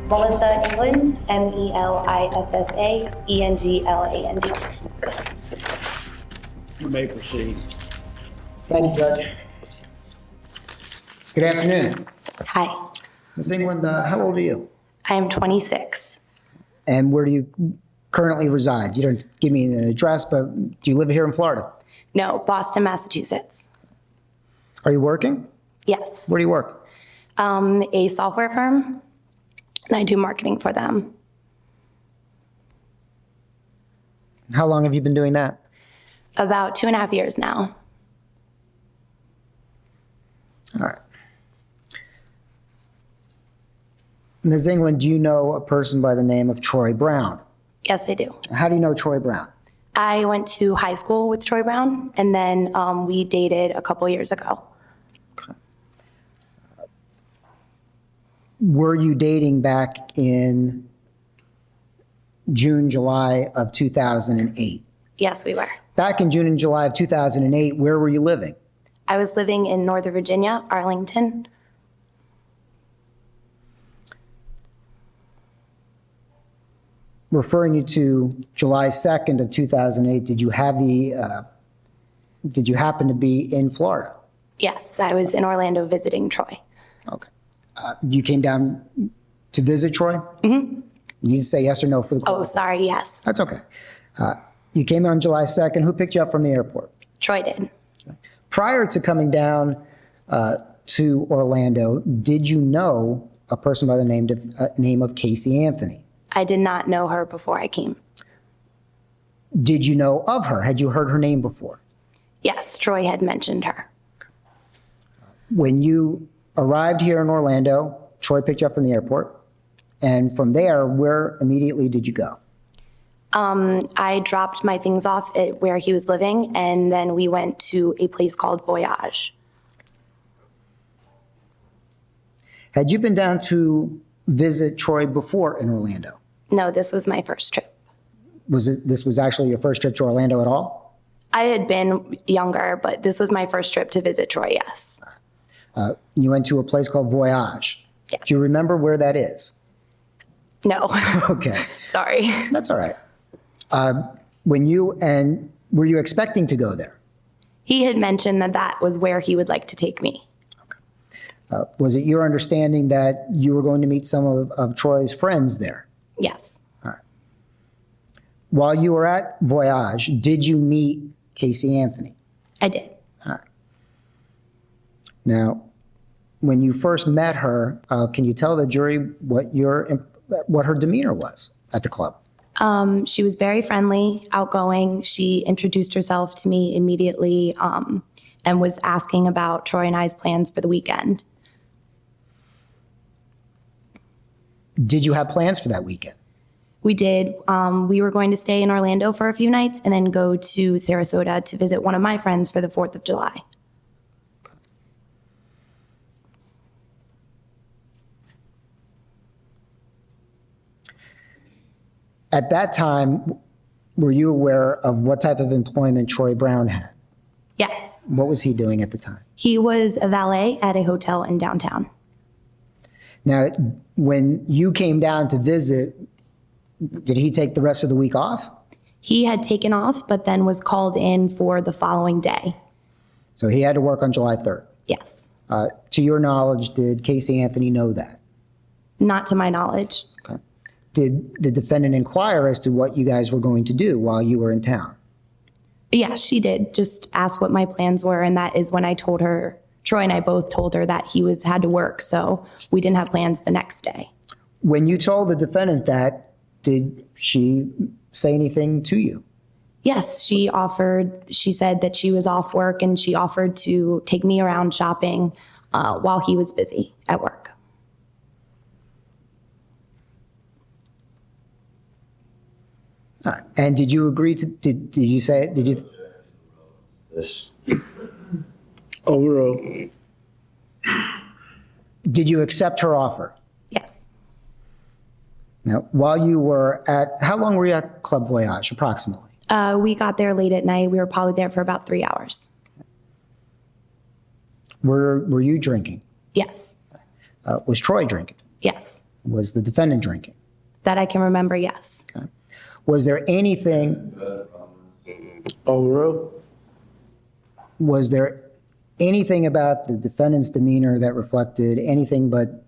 Melissa England, Melissa England. You may proceed. Thank you, Judge. Good afternoon. Hi, Ms. England, how old are you? I am 26. And where do you currently reside? You don't give me an address, but do you live here in Florida? No, Boston, Massachusetts. Are you working? Yes. Where do you work? A software firm, and I do marketing for them. How long have you been doing that? About 2.5 years now. All right. Ms. England, do you know a person by the name of Troy Brown? Yes, I do. How do you know Troy Brown? I went to high school with Troy Brown, and then we dated a couple years ago. Were you dating back in June, July of 2008? Yes, we were. Back in June and July of 2008, where were you living? I was living in Northern Virginia, Arlington. Referring you to July 2nd of 2008, did you happen to be in Florida? Yes, I was in Orlando visiting Troy. Okay. You came down to visit Troy? Mm-hmm. You didn't say yes or no for the call. Oh, sorry, yes. That's okay. You came in on July 2nd. Who picked you up from the airport? Troy did. Prior to coming down to Orlando, did you know a person by the name of Caylee Anthony? I did not know her before I came. Did you know of her? Had you heard her name before? Yes, Troy had mentioned her. When you arrived here in Orlando, Troy picked you up from the airport. And from there, where immediately did you go? I dropped my things off at where he was living, and then we went to a place called Voyage. Had you been down to visit Troy before in Orlando? No, this was my first trip. This was actually your first trip to Orlando at all? I had been younger, but this was my first trip to visit Troy, yes. You went to a place called Voyage. Yes. Do you remember where that is? No. Okay. Sorry. That's all right. Were you expecting to go there? He had mentioned that that was where he would like to take me. Was it your understanding that you were going to meet some of Troy's friends there? Yes. All right. While you were at Voyage, did you meet Caylee Anthony? I did. All right. Now, when you first met her, can you tell the jury what her demeanor was at the club? She was very friendly, outgoing. She introduced herself to me immediately and was asking about Troy and I's plans for the weekend. Did you have plans for that weekend? We did. We were going to stay in Orlando for a few nights and then go to Sarasota to visit one of my friends for the 4th of July. At that time, were you aware of what type of employment Troy Brown had? Yes. What was he doing at the time? He was a valet at a hotel in downtown. Now, when you came down to visit, did he take the rest of the week off? He had taken off, but then was called in for the following day. So he had to work on July 3rd. Yes. To your knowledge, did Caylee Anthony know that? Not to my knowledge. Okay. Did the defendant inquire as to what you guys were going to do while you were in town? Yes, she did. Just ask what my plans were, and that is when I told her, Troy and I both told her that he had to work, so we didn't have plans the next day. When you told the defendant that, did she say anything to you? Yes, she said that she was off work and she offered to take me around shopping while he was busy at work. All right. And did you agree to, did you say, did you? This. Overall. Did you accept her offer? Yes. Now, while you were how long were you at Club Voyage, approximately? We got there late at night. We were probably there for about 3 hours. Were you drinking? Yes. Was Troy drinking? Yes. Was the defendant drinking? That I can remember, yes. Okay. Was there anything about the defendant's demeanor that reflected anything but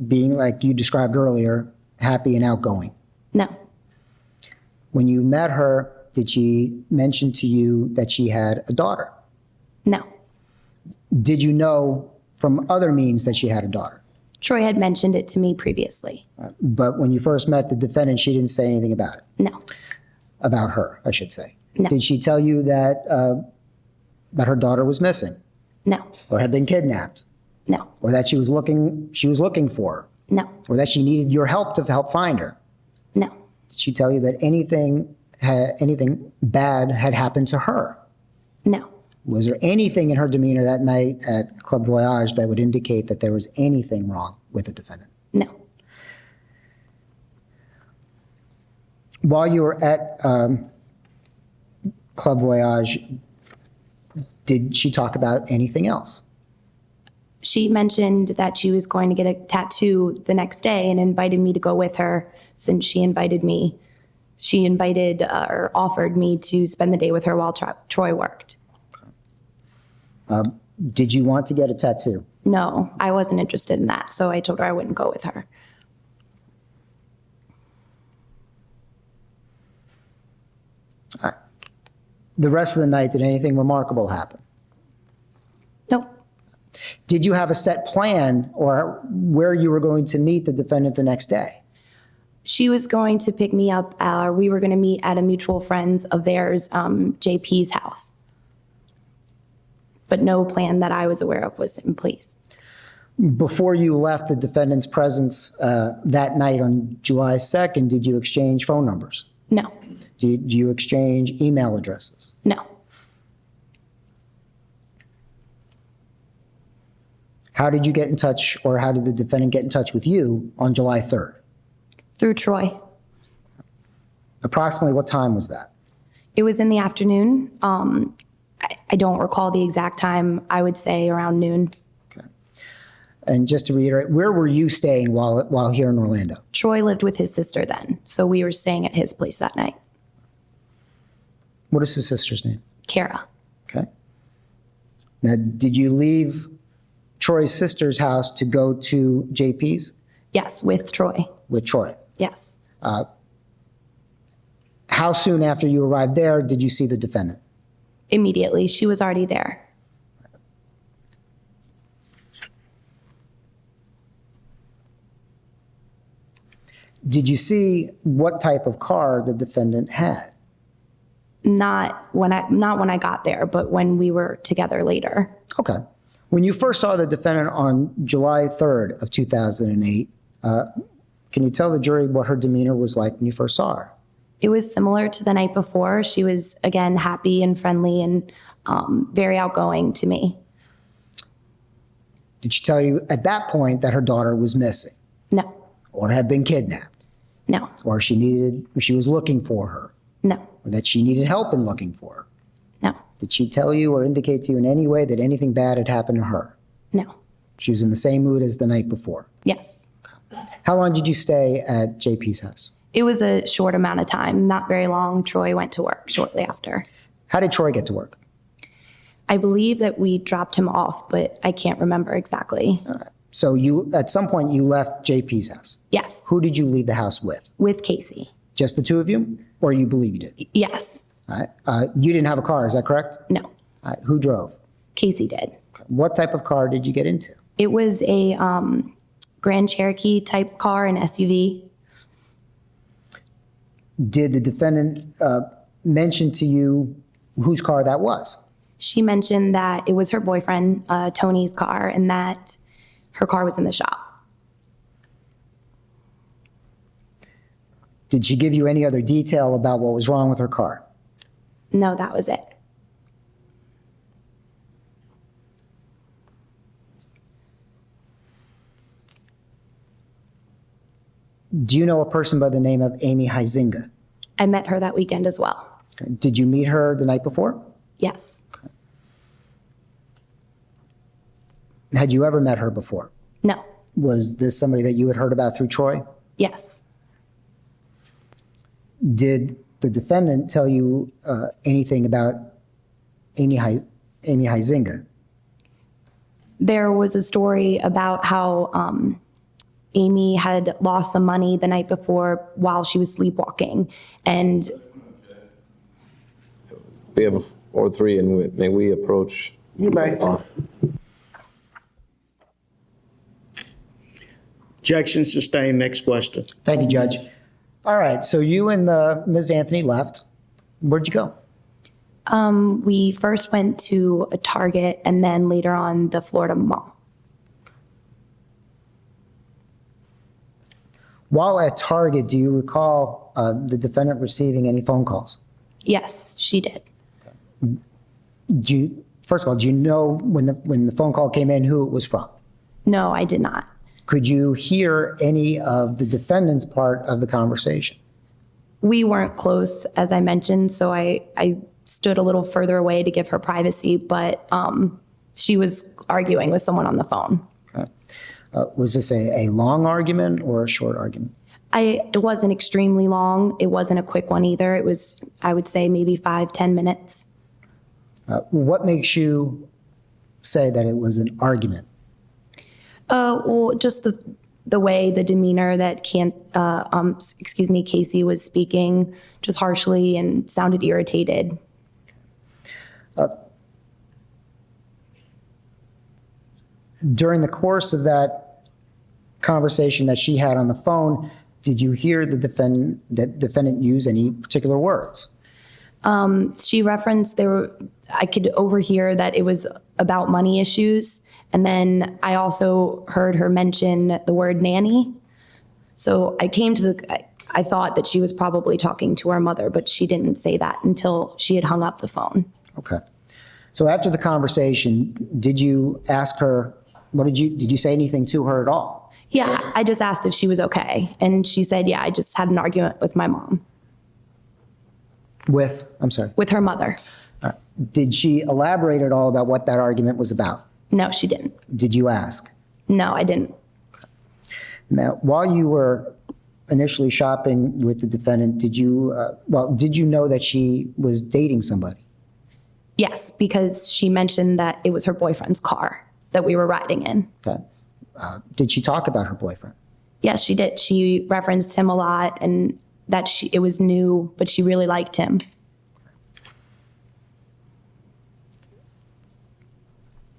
being, like you described earlier, happy and outgoing? No, When you met her, did she mention to you that she had a daughter? no. Did you know from other means that she had a daughter? Troy had mentioned it to me previously. But when you first met the defendant, she didn't say anything about it? No, About her, I should say. No. Did she tell you that her daughter was missing no, or had been kidnapped no, or that she was looking for her no, or that she needed your help to help find her? no, Did she tell you that anything bad had happened to her? no, Was there anything in her demeanor that night at Club Voyage that would indicate that there was anything wrong with the defendant? no. While you were at Club Voyage, did she talk about anything else? She mentioned that she was going to get a tattoo the next day and invited me to go with her since she invited me. She invited or offered me to spend the day with her while Troy worked. Did you want to get a tattoo? No, I wasn't interested in that, so I told her I wouldn't go with her. The rest of the night, did anything remarkable happen? Nope. Did you have a set plan or where you were going to meet the defendant the next day? She was going to pick me up, we were going to meet at a mutual friend of theirs, JP's house. But no plan that I was aware of was in place. Before you left the defendant's presence that night on July 2nd, did you exchange phone numbers? No, Did you exchange email addresses? no. How did you get in touch, or how did the defendant get in touch with you on July 3rd? Through Troy. Approximately what time was that? It was in the afternoon. I don't recall the exact time. I would say around noon. And just to reiterate, where were you staying while here in Orlando? Troy lived with his sister then, so we were staying at his place that night. What is his sister's name? Kara. Okay. Now, did you leave Troy's sister's house to go to JP's Yes, with Troy. with Troy? Yes. How soon after you arrived there did you see the defendant? Immediately. She was already there. Did you see what type of car the defendant had? Not when I got there, but when we were together later. Okay. When you first saw the defendant on July 3rd of 2008, can you tell the jury what her demeanor was like when you first saw her? It was similar to the night before. She was, again, happy and friendly and very outgoing to me. Did she tell you at that point that her daughter was missing No, or had been kidnapped no, or she was looking for her no, or that she needed help in looking for her? no, Did she tell you or indicate to you in any way that anything bad had happened to her? no. She was in the same mood as the night before. Yes. How long did you stay at JP's house? It was a short amount of time, not very long. Troy went to work shortly after. How did Troy get to work? I believe that we dropped him off, but I can't remember exactly. So at some point you left JP's house. Yes, Who did you leave the house with? with Casey. Just the two of you? Or you believe you did? Yes. All right. You didn't have a car, is that correct? No, All right. Who drove? Casey did. What type of car did you get into? It was a Grand Cherokee type car, an SUV. Did the defendant mention to you whose car that was? She mentioned that it was her boyfriend, Tony's car, and that her car was in the shop. Did she give you any other detail about what was wrong with her car? No, that was it. Do you know a person by the name of Amy Huizinga? I met her that weekend as well. Okay. Did you meet her the night before? Yes. Had you ever met her before? No. Was this somebody that you had heard about through Troy? Yes. Did the defendant tell you anything about Amy Huizinga? There was a story about how Amy had lost some money the night before while she was sleepwalking. And we have a 4-3, and may we approach? You may. Objection sustained. Next question. Thank you, Judge. All right, so you and Ms. Anthony left. Where'd you go? we first went to a Target and then later on the Florida Mall. While at Target, do you recall the defendant receiving any phone calls? Yes, she did. First of all, do you know when the phone call came in who it was from? No, I did not. Could you hear any of the defendant's part of the conversation? We weren't close, as I mentioned, so I stood a little further away to give her privacy, but she was arguing with someone on the phone. Okay. Was this a long argument or a short argument? It wasn't extremely long. It wasn't a quick one either. It was, I would say, maybe 5-10 minutes. What makes you say that it was an argument? Well, just the way, the demeanor that Caylee was speaking, just harshly and sounded irritated. During the course of that conversation that she had on the phone, did you hear the defendant use any particular words? She referenced I could overhear that it was about money issues. And then I also heard her mention the word nanny. So I thought that she was probably talking to her mother, but she didn't say that until she had hung up the phone. Okay. So after the conversation, did you ask her, did you say anything to her at all? Yeah, I just asked if she was okay. And she said, yeah, I just had an argument with my mom. I'm sorry? With her mother. Did she elaborate at all about what that argument was about? No, she didn't. Did you ask? No, I didn't. Now, while you were initially shopping with the defendant, did you know that she was dating somebody? Yes, because she mentioned that it was her boyfriend's car that we were riding in. Okay. Did she talk about her boyfriend? Yes, she did. She referenced him a lot and that it was new, but she really liked him.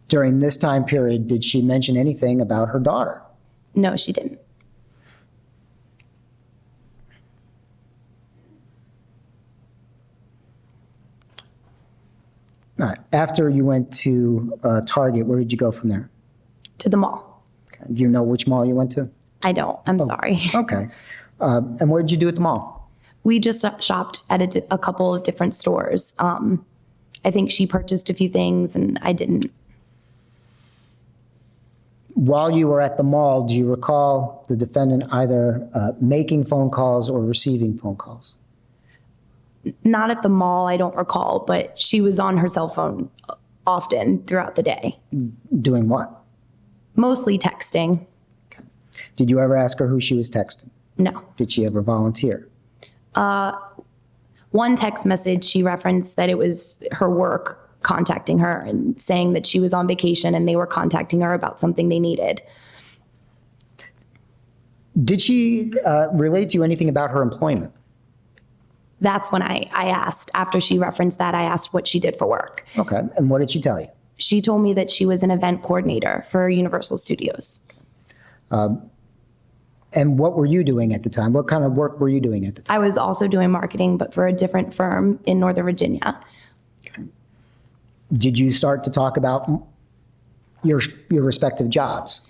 During this time period, did she mention anything about her daughter? No, she didn't. All right. After you went to Target, where did you go from there? To the mall. Okay. Do you know which mall you went to? I don't. I'm sorry. Okay. And what did you do at the mall? We just shopped at a couple of different stores. I think she purchased a few things and I didn't. While you were at the mall, do you recall the defendant either making phone calls or receiving phone calls? Not at the mall, I don't recall, but she was on her cell phone often throughout the day. Doing what? Mostly texting. Okay. Did you ever ask her who she was texting? No. Did she ever volunteer? One text message, she referenced that it was her work contacting her and saying that she was on vacation and they were contacting her about something they needed. Did she relate to you anything about her employment? That's when I asked. After she referenced that, I asked what she did for work. Okay. And what did she tell you? She told me that she was an event coordinator for Universal Studios. And what were you doing at the time? What kind of work were you doing at the time? I was also doing marketing, but for a different firm in Northern Virginia. Okay. Did you start to talk about your respective jobs?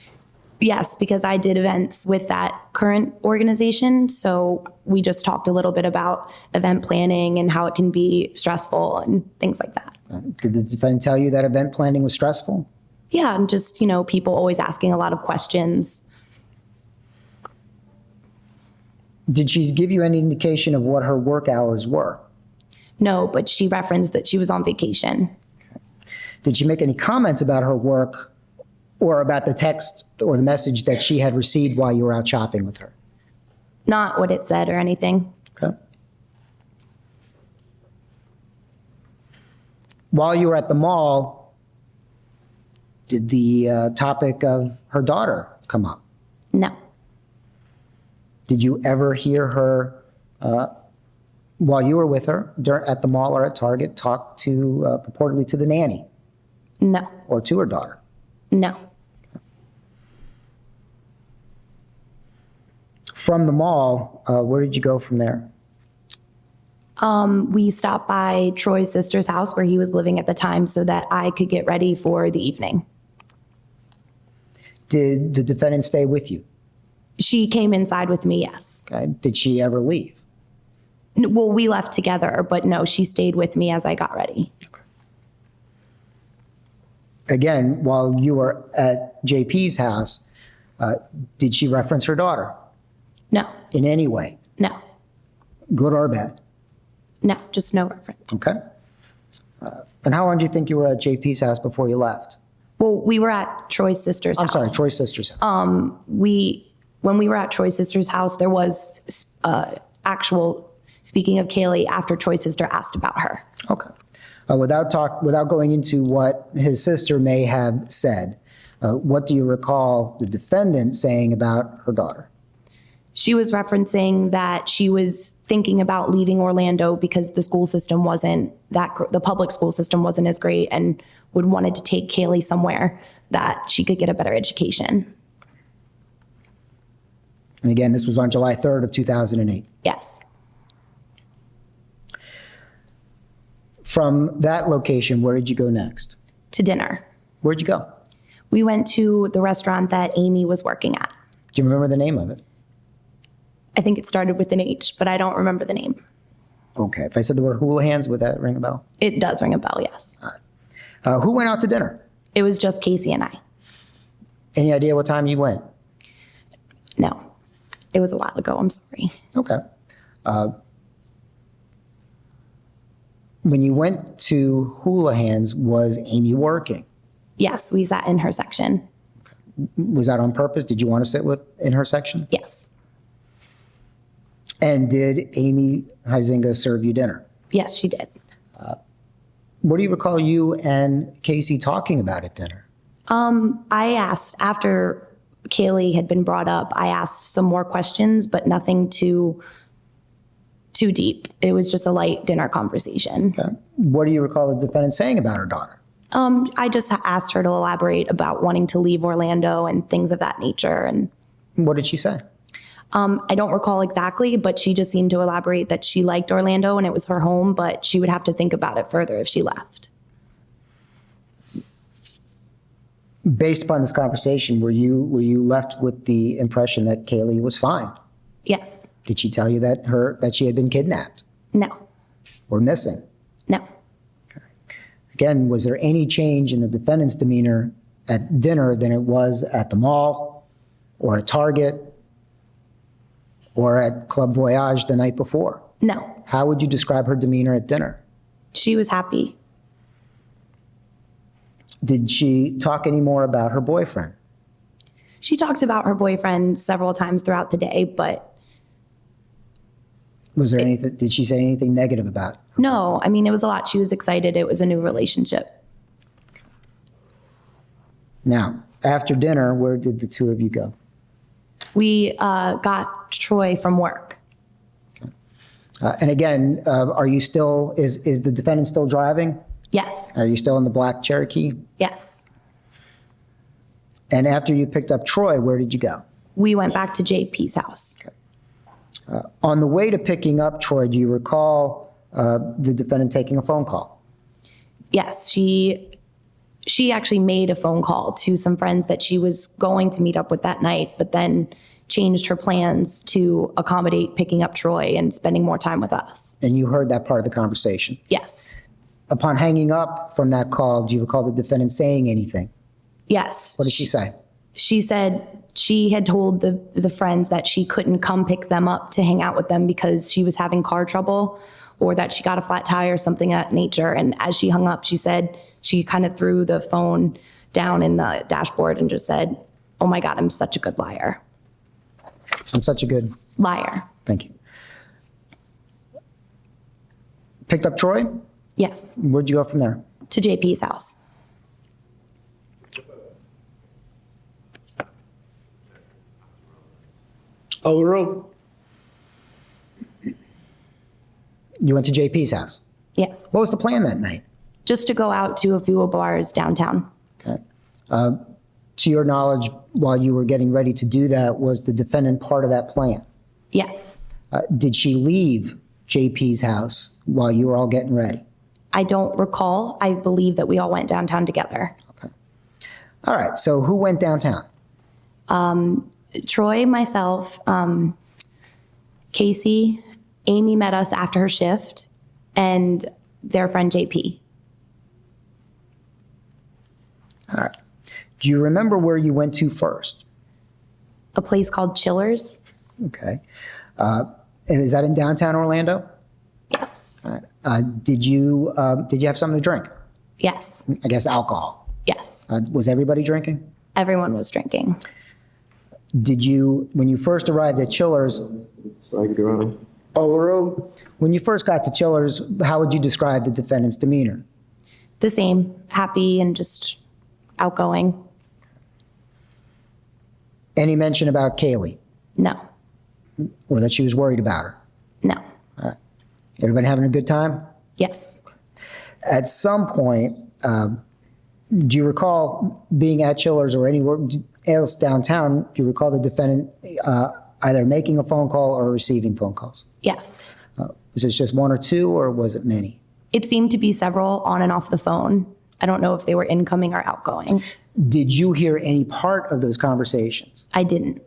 Yes, because I did events with that current organization. So we just talked a little bit about event planning and how it can be stressful and things like that. Did the defendant tell you that event planning was stressful? Yeah, and just, people always asking a lot of questions. Did she give you any indication of what her work hours were? No, but she referenced that she was on vacation. Did she make any comments about her work Or about the text or the message that she had received while you were out shopping with her? Not what it said or anything. Okay. While you were at the mall, did the topic of her daughter come up? No. Did you ever hear her, while you were with her at the mall or at Target, talk to purportedly to the nanny No. or to her daughter? No. From the mall, where did you go from there? We stopped by Troy's sister's house where he was living at the time so that I could get ready for the evening. Did the defendant stay with you? She came inside with me, yes. Okay. Did she ever leave? Well, we left together, but no, she stayed with me as I got ready. Again, while you were at JP's house, did she reference her daughter No. in any way, No. good or bad? No, just no reference. Okay. And how long do you think you were at JP's house before you left? Well, we were at Troy's sister's I'm house. sorry, Troy's sister's house. When we were at Troy's sister's house, there was actual, speaking of Caylee, after Troy's sister asked about her. Okay. Without going into what his sister may have said, what do you recall the defendant saying about her daughter? She was referencing that she was thinking about leaving Orlando because the school system the public school system wasn't as great, and wanted to take Caylee somewhere that she could get a better education. And again, this was on July 3rd of 2008. Yes. From that location, where did you go next? To dinner. Where'd you go? We went to the restaurant that Amy was working at. Do you remember the name of it? I think it started with an H, but I don't remember the name. Okay. If I said the word Houlihan's, would that ring a bell? It does ring a bell, yes. Who went out to dinner? It was just Casey and I. Any idea what time you went? No. It was a while ago, I'm sorry. Okay. When you went to Houlihan's, was Amy working? Yes, we sat in her section. Was that on purpose? Did you want to sit in her section? Yes. And did Amy Huizinga serve you dinner? Yes, she did. What do you recall you and Casey talking about at dinner? I asked, after Caylee had been brought up, I asked some more questions, but nothing too deep. It was just a light dinner conversation. Okay. What do you recall the defendant saying about her daughter? I just asked her to elaborate about wanting to leave Orlando and things of that nature. And What did she say? I don't recall exactly, but she just seemed to elaborate that she liked Orlando and it was her home, but she would have to think about it further if she left. Based upon this conversation, were you left with the impression that Caylee was fine? Yes. Did she tell you that she had been kidnapped No. or missing? No. Again, was there any change in the defendant's demeanor at dinner than it was at the mall or at Target or at Club Voyage the night before? No. How would you describe her demeanor at dinner? She was happy. Did she talk any more about her boyfriend? She talked about her boyfriend several times throughout the day, but Was there anything? Did she say anything negative about? no, I mean, it was a lot. She was excited. It was a new relationship. Now, after dinner, where did the two of you go? We got Troy from work. And again, are you still? Is the defendant still driving? Yes. Are you still in the black Cherokee? Yes. And after you picked up Troy, where did you go? We went back to JP's house. On the way to picking up Troy, do you recall the defendant taking a phone call? Yes, she actually made a phone call to some friends that she was going to meet up with that night, but then changed her plans to accommodate picking up Troy and spending more time with us. And you heard that part of the conversation. Yes. Upon hanging up from that call, do you recall the defendant saying anything? Yes. What did she say? She said she had told the friends that she couldn't come pick them up to hang out with them because she was having car trouble or that she got a flat tire or something of that nature. And as she hung up, she said she kind of threw the phone down in the dashboard and just said, "Oh my God, I'm such a good liar." I'm such a good, Liar. thank you. Picked up Troy? Yes. Where'd you go from there? To JP's house. Overruled. You went to JP's house. Yes. What was the plan that night? Just to go out to a few bars downtown. Okay. To your knowledge, while you were getting ready to do that, was the defendant part of that plan? Yes. Did she leave JP's house while you were all getting ready? I don't recall. I believe that we all went downtown together. All right, so who went downtown? Troy, myself, Casey, Amy met us after her shift, and their friend JP. All right. Do you remember where you went to first? A place called Chillers. Okay. Is that in downtown Orlando? Yes. All right. Did you have something to drink? Yes. I guess alcohol. Yes. Was everybody drinking? Everyone was drinking. Did you, when you first arrived at Chillers, Strike, Your Honor. Overruled. when you first got to Chillers, how would you describe the defendant's demeanor? The same, happy and just outgoing. Any mention about Caylee No. or that she was worried about her? No. Everybody having a good time? Yes. At some point, do you recall being at Chillers or anywhere else downtown, do you recall the defendant either making a phone call or receiving phone calls? Yes. Was this just one or two, or was it many? It seemed to be several on and off the phone. I don't know if they were incoming or outgoing. Did you hear any part of those conversations? I didn't.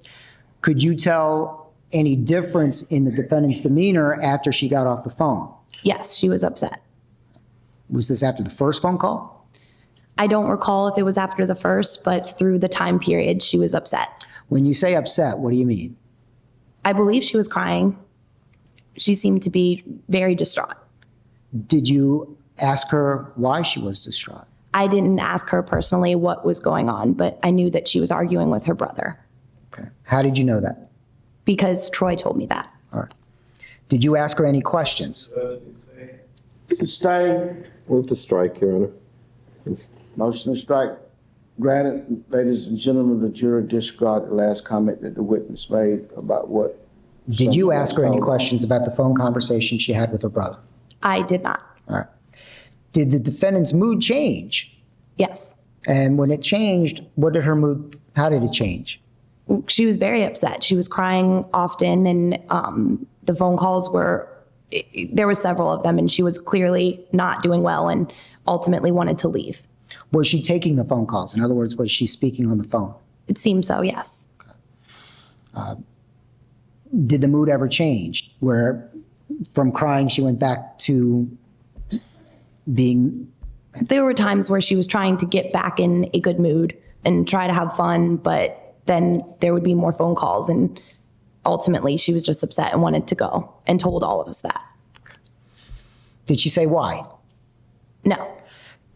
Could you tell any difference in the defendant's demeanor after she got off the phone? Yes, she was upset. Was this after the first phone call? I don't recall if it was after the first, but through the time period, she was upset. When you say upset, what do you mean? I believe she was crying. She seemed to be very distraught. Did you ask her why she was distraught? I didn't ask her personally what was going on, but I knew that she was arguing with her brother Okay. How did you know that? because Troy told me that. All right. Did you ask her any questions? Sustain. Move to strike, Your Honor. Motion to strike granted. Ladies and gentlemen, the jury disregard the last comment that the witness made about what. Did you someone ask her any told questions about the phone conversation she had with her brother? I did not. All right. Did the defendant's mood change? Yes. And when it changed, what did her mood, how did it change? She was very upset. She was crying often, and the phone calls were, there were several of them, and she was clearly not doing well and ultimately wanted to leave. Was she taking the phone calls? In other words, was she speaking on the phone? It seemed so, yes. Did the mood ever change where from crying she went back to being, There were times where she was trying to get back in a good mood and try to have fun, but then there would be more phone calls, and ultimately she was just upset and wanted to go and told all of us that. did she say why? No.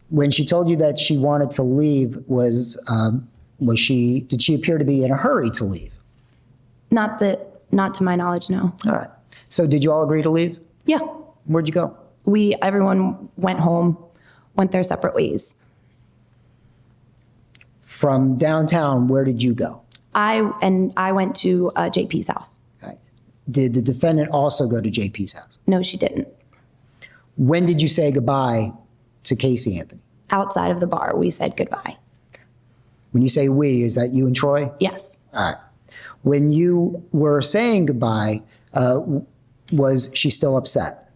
When she told you that she wanted to leave, did she appear to be in a hurry to leave? Not to my knowledge, no. All right. So did you all agree to leave? Yeah. Where'd you go? Everyone went home, went their separate ways. From downtown, where did you go? I went to JP's house. Okay. Did the defendant also go to JP's house? No, she didn't. When did you say goodbye to Caylee Anthony? Outside of the bar, we said goodbye. When you say we, is that you and Troy? Yes. All right. When you were saying goodbye, was she still upset?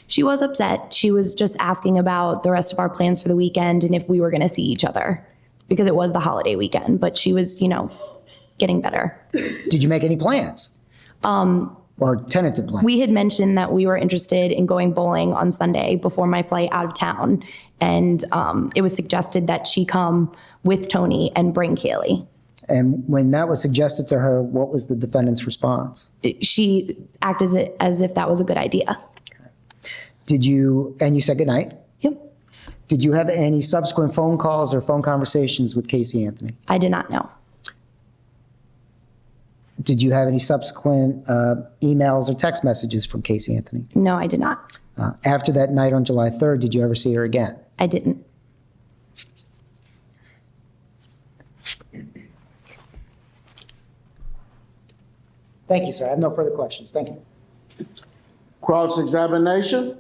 She was upset. She was just asking about the rest of our plans for the weekend and if we were going to see each other because it was the holiday weekend, but she was, getting better. Did you make any plans? Or tentative plans? We had mentioned that we were interested in going bowling on Sunday before my flight out of town. And it was suggested that she come with Tony and bring Caylee. And when that was suggested to her, what was the defendant's response? She acted as if that was a good idea. And you said goodnight? Yep. Did you have any subsequent phone calls or phone conversations with Caylee Anthony? I did not know. Did you have any subsequent emails or text messages from Caylee Anthony? No, I did not. After that night on July 3rd, did you ever see her again? I didn't. Thank you, sir. I have no further questions. Thank you. Cross-examination?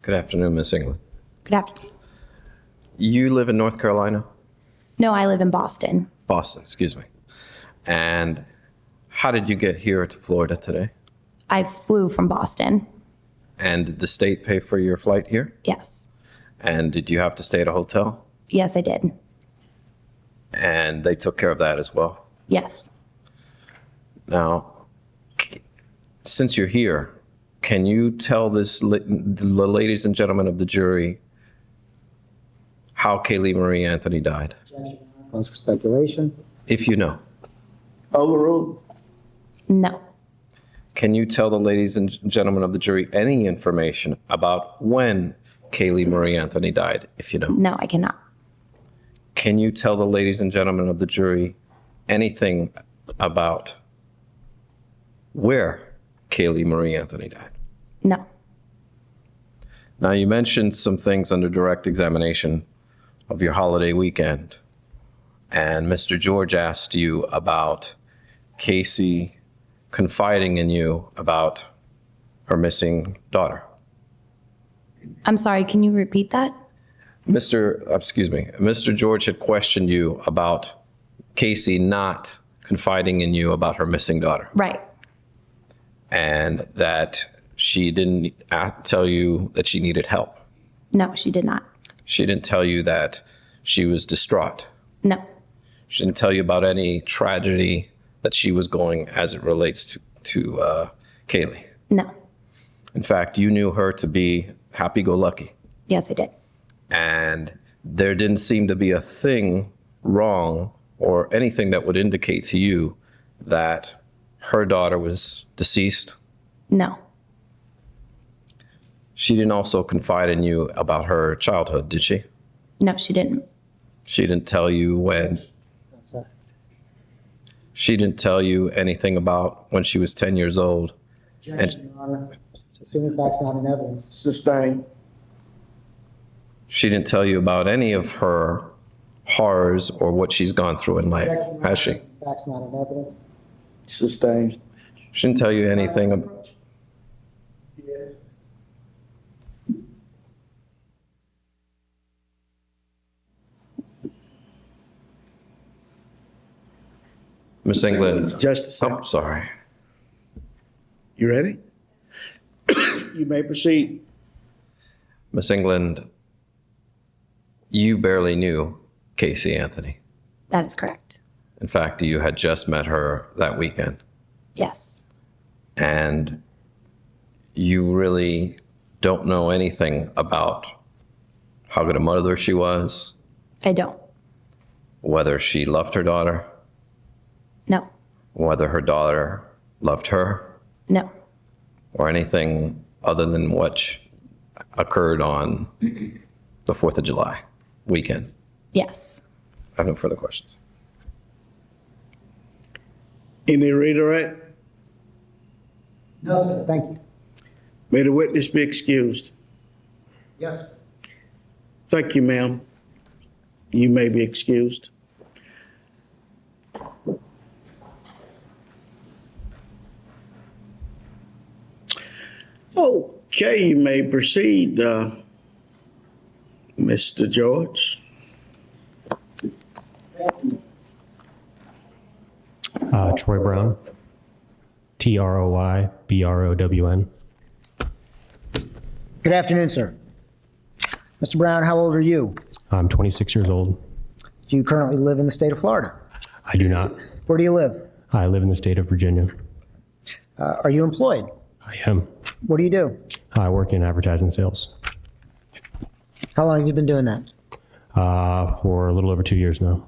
Good afternoon, Miss England. Good afternoon. You live in North Carolina? No, I live in Boston. Boston, excuse me. And how did you get here to Florida today? I flew from Boston. And did the state pay for your flight here? Yes. And did you have to stay at a hotel? Yes, I did. And they took care of that as well? Yes. Now, since you're here, can you tell the ladies and gentlemen of the jury how Caylee Marie Anthony died? Cause for speculation. If you know. Overruled. No. Can you tell the ladies and gentlemen of the jury any information about when Caylee Marie Anthony died, if you know? No, I cannot. Can you tell the ladies and gentlemen of the jury anything about where Caylee Marie Anthony died? No. Now, you mentioned some things under direct examination of your holiday weekend, and Mr. George asked you about Casey confiding in you about her missing daughter. I'm sorry, can you repeat that? Mr. George had questioned you about Casey not confiding in you about her missing daughter, Right. and that she didn't tell you that she needed help. No, she did not. She didn't tell you that she was distraught. No. She didn't tell you about any tragedy that she was going as it relates to Caylee. No. In fact, you knew her to be happy-go-lucky. Yes, I did. And there didn't seem to be a thing wrong or anything that would indicate to you that her daughter was deceased. No. She didn't also confide in you about her childhood, did she? No, she didn't. She didn't tell you when. She didn't tell you anything about when she was 10 years old. Objection, Your Honor. Assuming facts not in evidence. Sustained. She didn't tell you about any of her horrors or what she's gone through in life, Objection, Your has she? Honor. Facts not in evidence. Sustained. She didn't tell you anything. Miss England. Just a second. I'm sorry. You ready? You may proceed. Miss England, you barely knew Caylee Anthony. That is correct. In fact, you had just met her that weekend. Yes. And you really don't know anything about how good a mother she was, I don't. whether she loved her daughter, No. whether her daughter loved her, No. or anything other than what occurred on the 4th of July weekend. Yes. I have no further questions. Any redirect? No, sir. Thank you. May the witness be excused. Yes, sir. Thank you, ma'am. You may be excused. Okay, you may proceed, Mr. George. Troy Brown, TroyBrown. Good afternoon, sir. Mr. Brown, how old are you? I'm 26 years old. Do you currently live in the state of Florida? I do not. Where do you live? I live in the state of Virginia. Are you employed? I am. What do you do? I work in advertising sales How long have you been doing that? for a little over 2 years now.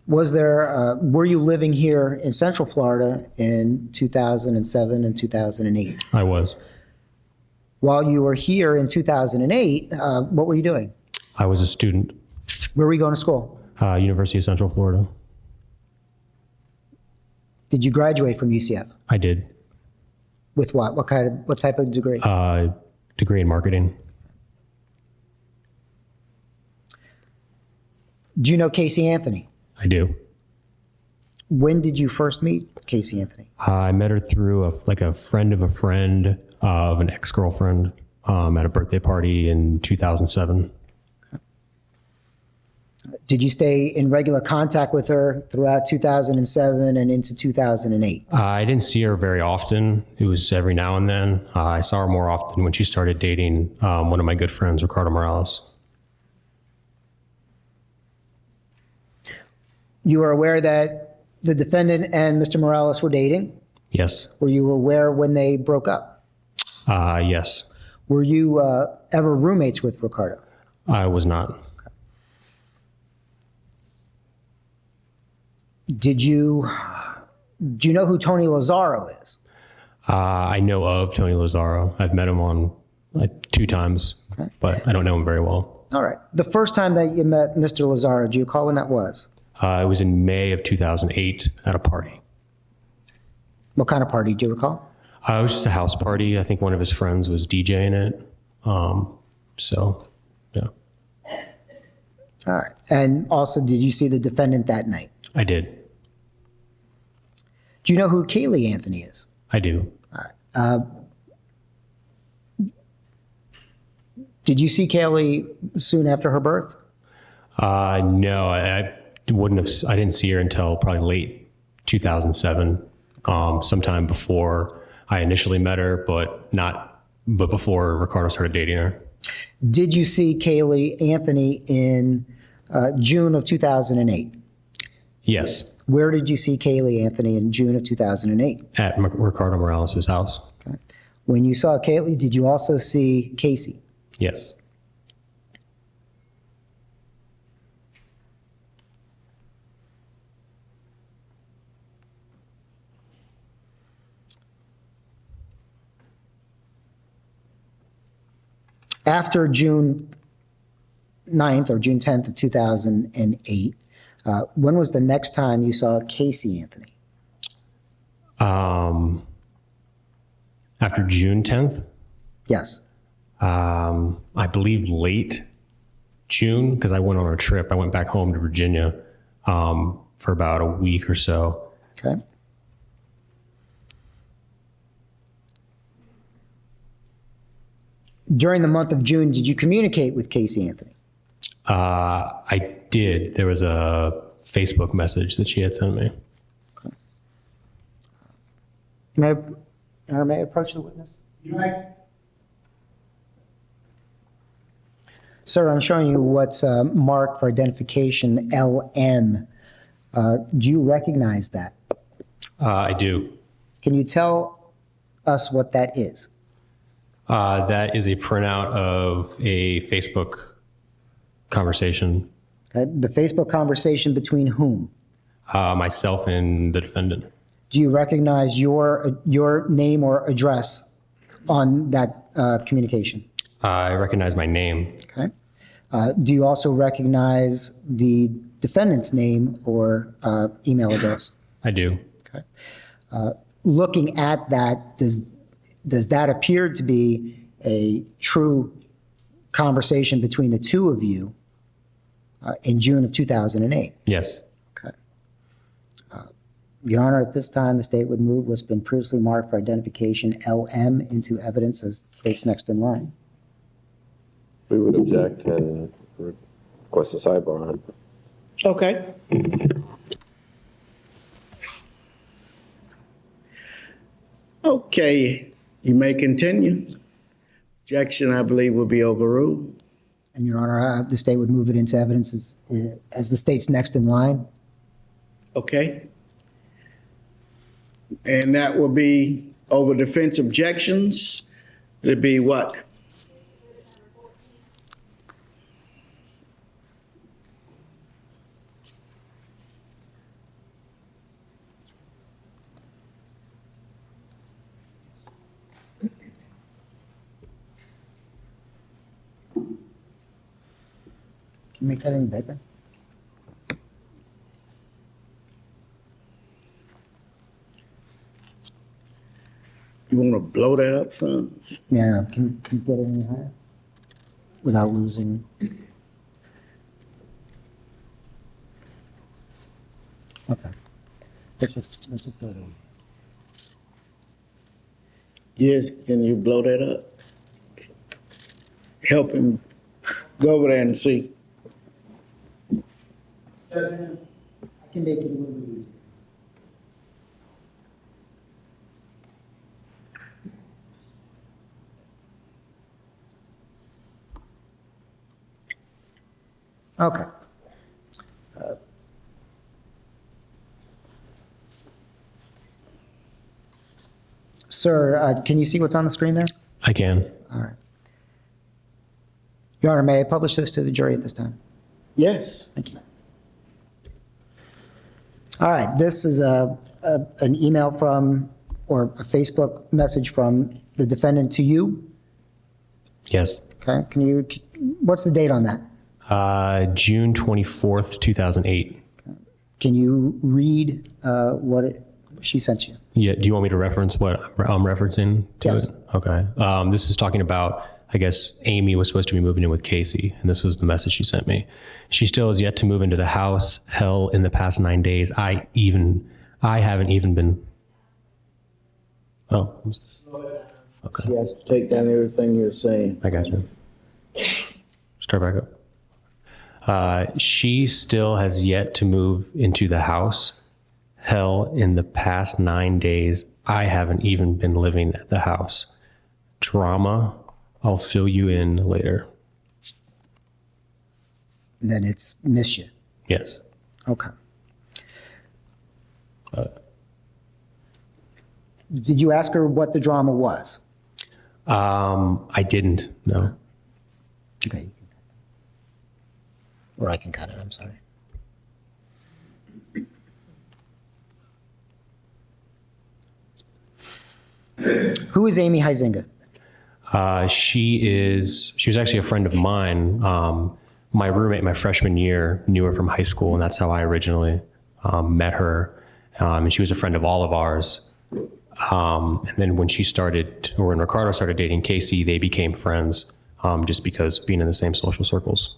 Were you living here in Central Florida in 2007 and 2008? I was. While you were here in 2008, what were you doing? I was a student. Where were you going to school? University of Central Florida. Did you graduate from UCF? I did. With what? What type of degree? Degree in marketing. Do you know Caylee Anthony? I do. When did you first meet Caylee Anthony? I met her through a friend of a friend of an ex-girlfriend at a birthday party in 2007. Did you stay in regular contact with her throughout 2007 and into 2008? I didn't see her very often. It was every now and then. I saw her more often when she started dating one of my good friends, Ricardo Morales. You were aware that the defendant and Mr. Morales were dating? Yes. Were you aware when they broke up? Yes. Were you ever roommates with Ricardo? I was not. Do you know who Tony Lazaro is? I know of Tony Lazaro. I've met him on 2 times, but I don't know him very well. All right. The first time that you met Mr. Lazaro, do you recall when that was? It was in May of 2008 at a party. What kind of party do you recall? It was just a house party. I think one of his friends was DJing it. So, yeah. All right. And also, did you see the defendant that night? I did. Do you know who Caylee Anthony is? I do. All right. Did you see Caylee soon after her birth? No, I didn't see her until probably late 2007, sometime before I initially met her, but before Ricardo started dating her. Did you see Caylee Anthony in June of 2008? Yes. Where did you see Caylee Anthony in June of 2008? At Ricardo Morales' house. Okay. When you saw Caylee, did you also see Casey? Yes. After June 9th or June 10th of 2008, when was the next time you saw Caylee Anthony? After June 10th? Yes. I believe late June, because I went on a trip. I went back home to Virginia for about a week or so. Okay. During the month of June, did you communicate with Caylee Anthony? I did. There was a Facebook message that she had sent me. Okay. May I approach the witness? You may. Sir, I'm showing you what's marked for identification LM. Do you recognize that? I do. Can you tell us what that is? That is a printout of a Facebook conversation. Okay. The Facebook conversation between whom? Myself and the defendant. Do you recognize your name or address on that communication? I recognize my name. Okay. Do you also recognize the defendant's name or email address? I do. Okay. Looking at that, does that appear to be a true conversation between the two of you in June of 2008? Yes. Okay. Your Honor, at this time, the state would move what's been previously marked for identification LM into evidence as the state's next in line. We would object and request a sidebar on. Okay. Okay, you may continue. Objection, I believe, will be overruled. And Your Honor, the state would move it into evidence as the state's next in line. Okay. And that will be over defense objections. It'd be what? Make that any bigger? You want to blow that up, son? Yeah, no, can you get it any higher? Without losing. Okay. Let's just go to. Yes, can you blow that up? Help him go over there and see. I can make it a little bit easier. Okay. Sir, can you see what's on the screen there? I can. All right. Your Honor, may I publish this to the jury at this time? Yes. Thank you. All right, this is an email from, or a Facebook message from the defendant to you. Yes. Okay, what's the date on that? June 24th, 2008. Can you read she sent you? Yeah. Do you want me to reference what I'm referencing to Yes. it? Okay. This is talking about, I guess, Amy was supposed to be moving in with Casey, and this was the message she sent me. She still has yet to move into the house. Hell, in the past 9 days, I haven't even been. Oh. Okay. You have to take down everything you're saying. I got you. Start back up. She still has yet to move into the house. Hell, in the past 9 days, I haven't even been living at the house. Drama, I'll fill you in later. And then it's miss you. Yes. Okay. Did you ask her what the drama was? I didn't, no. Okay. Or I can cut it, I'm sorry. Who is Amy Huizinga? She was actually a friend of mine. My roommate my freshman year knew her from high school, and that's how I originally met her. And she was a friend of all of ours. And then when when Ricardo started dating Casey, they became friends just because being in the same social circles.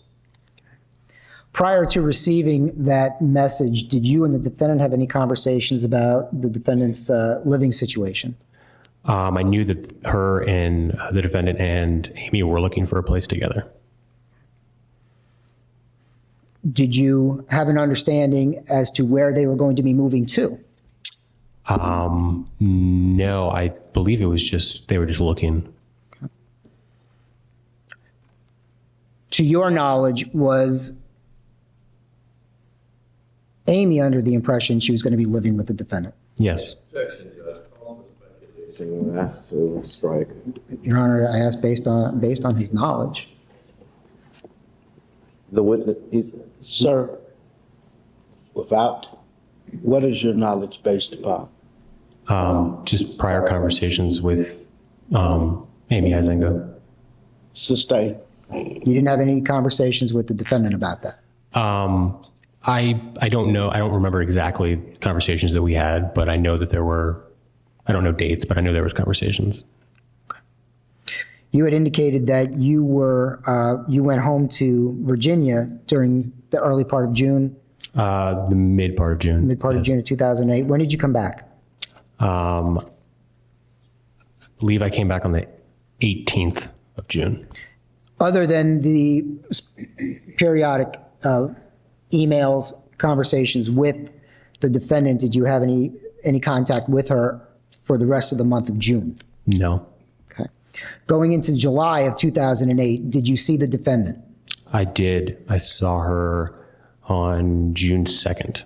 Prior to receiving that message, did you and the defendant have any conversations about the defendant's living situation? I knew that her and the defendant and Amy were looking for a place together. Did you have an understanding as to where they were going to be moving to? No, I believe they were just looking. To your knowledge, was Amy under the impression she was going to be living with the defendant? Yes. That's to strike. Your Honor, I asked based on his knowledge. The witness, Sir, what is your knowledge based upon? Just prior conversations with Amy Huizinga. Sustain. You didn't have any conversations with the defendant about that? I don't know. I don't remember exactly conversations that we had, but I know that there were. I don't know dates, but I know there was conversations. You had indicated that you went home to Virginia during the early part of June. The mid part of June. Mid part of June of 2008. When did you come back? I believe I came back on the 18th of June. Other than the periodic emails, conversations with the defendant, did you have any contact with her for the rest of the month of June? No. Okay. Going into July of 2008, did you see the defendant? I did. I saw her on June 2nd.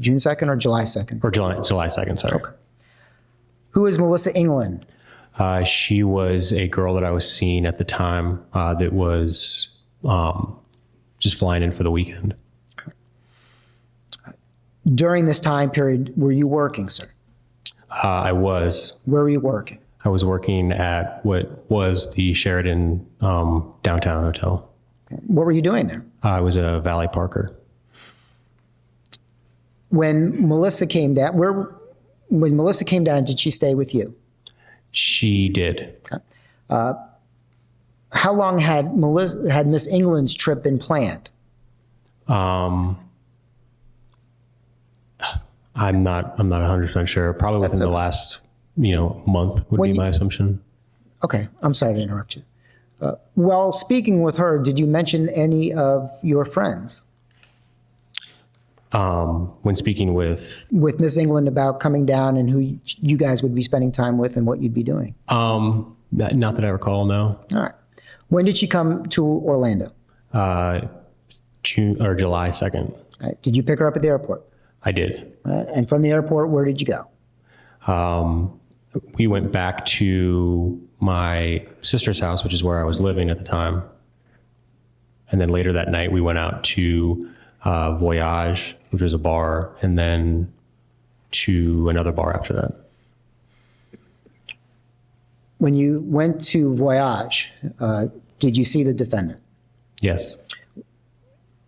June 2nd or July 2nd? Or July 2nd, sorry. Okay. Who is Melissa England? She was a girl that I was seeing at the time that was just flying in for the weekend. During this time period, were you working, sir? I was. Where were you working? I was working at what was the Sheridan downtown hotel. What were you doing there? I was a valet parker. When Melissa came down, did she stay with you? She did. How long had Miss England's trip been planned? I'm not 100% sure. Probably within the last, month would be my assumption. Okay, I'm sorry to interrupt you. While speaking with her, did you mention any of your friends? When speaking with Miss England about coming down and who you guys would be spending time with and what you'd be doing? not that I recall, no. All right. When did she come to Orlando? June or July 2nd. All right. Did you pick her up at the airport? I did. All right. And from the airport, where did you go? We went back to my sister's house, which is where I was living at the time. And then later that night, we went out to Voyage, which was a bar, and then to another bar after that. When you went to Voyage, did you see the defendant? Yes.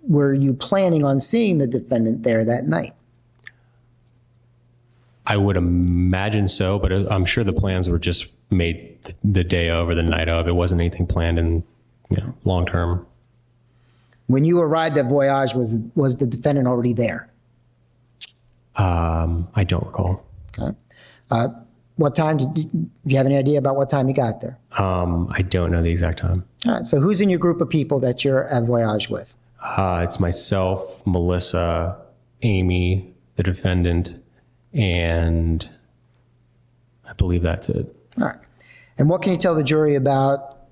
Were you planning on seeing the defendant there that night? I would imagine so, but I'm sure the plans were just made the day of or the night of. It wasn't anything planned in, long term. When you arrived at Voyage, was the defendant already there? I don't recall. Okay. What time do you have any idea about what time you got there? I don't know the exact time. All right. So who's in your group of people that you're at Voyage with? It's myself, Melissa, Amy, the defendant, and I believe that's it. All right. And what can you tell the jury about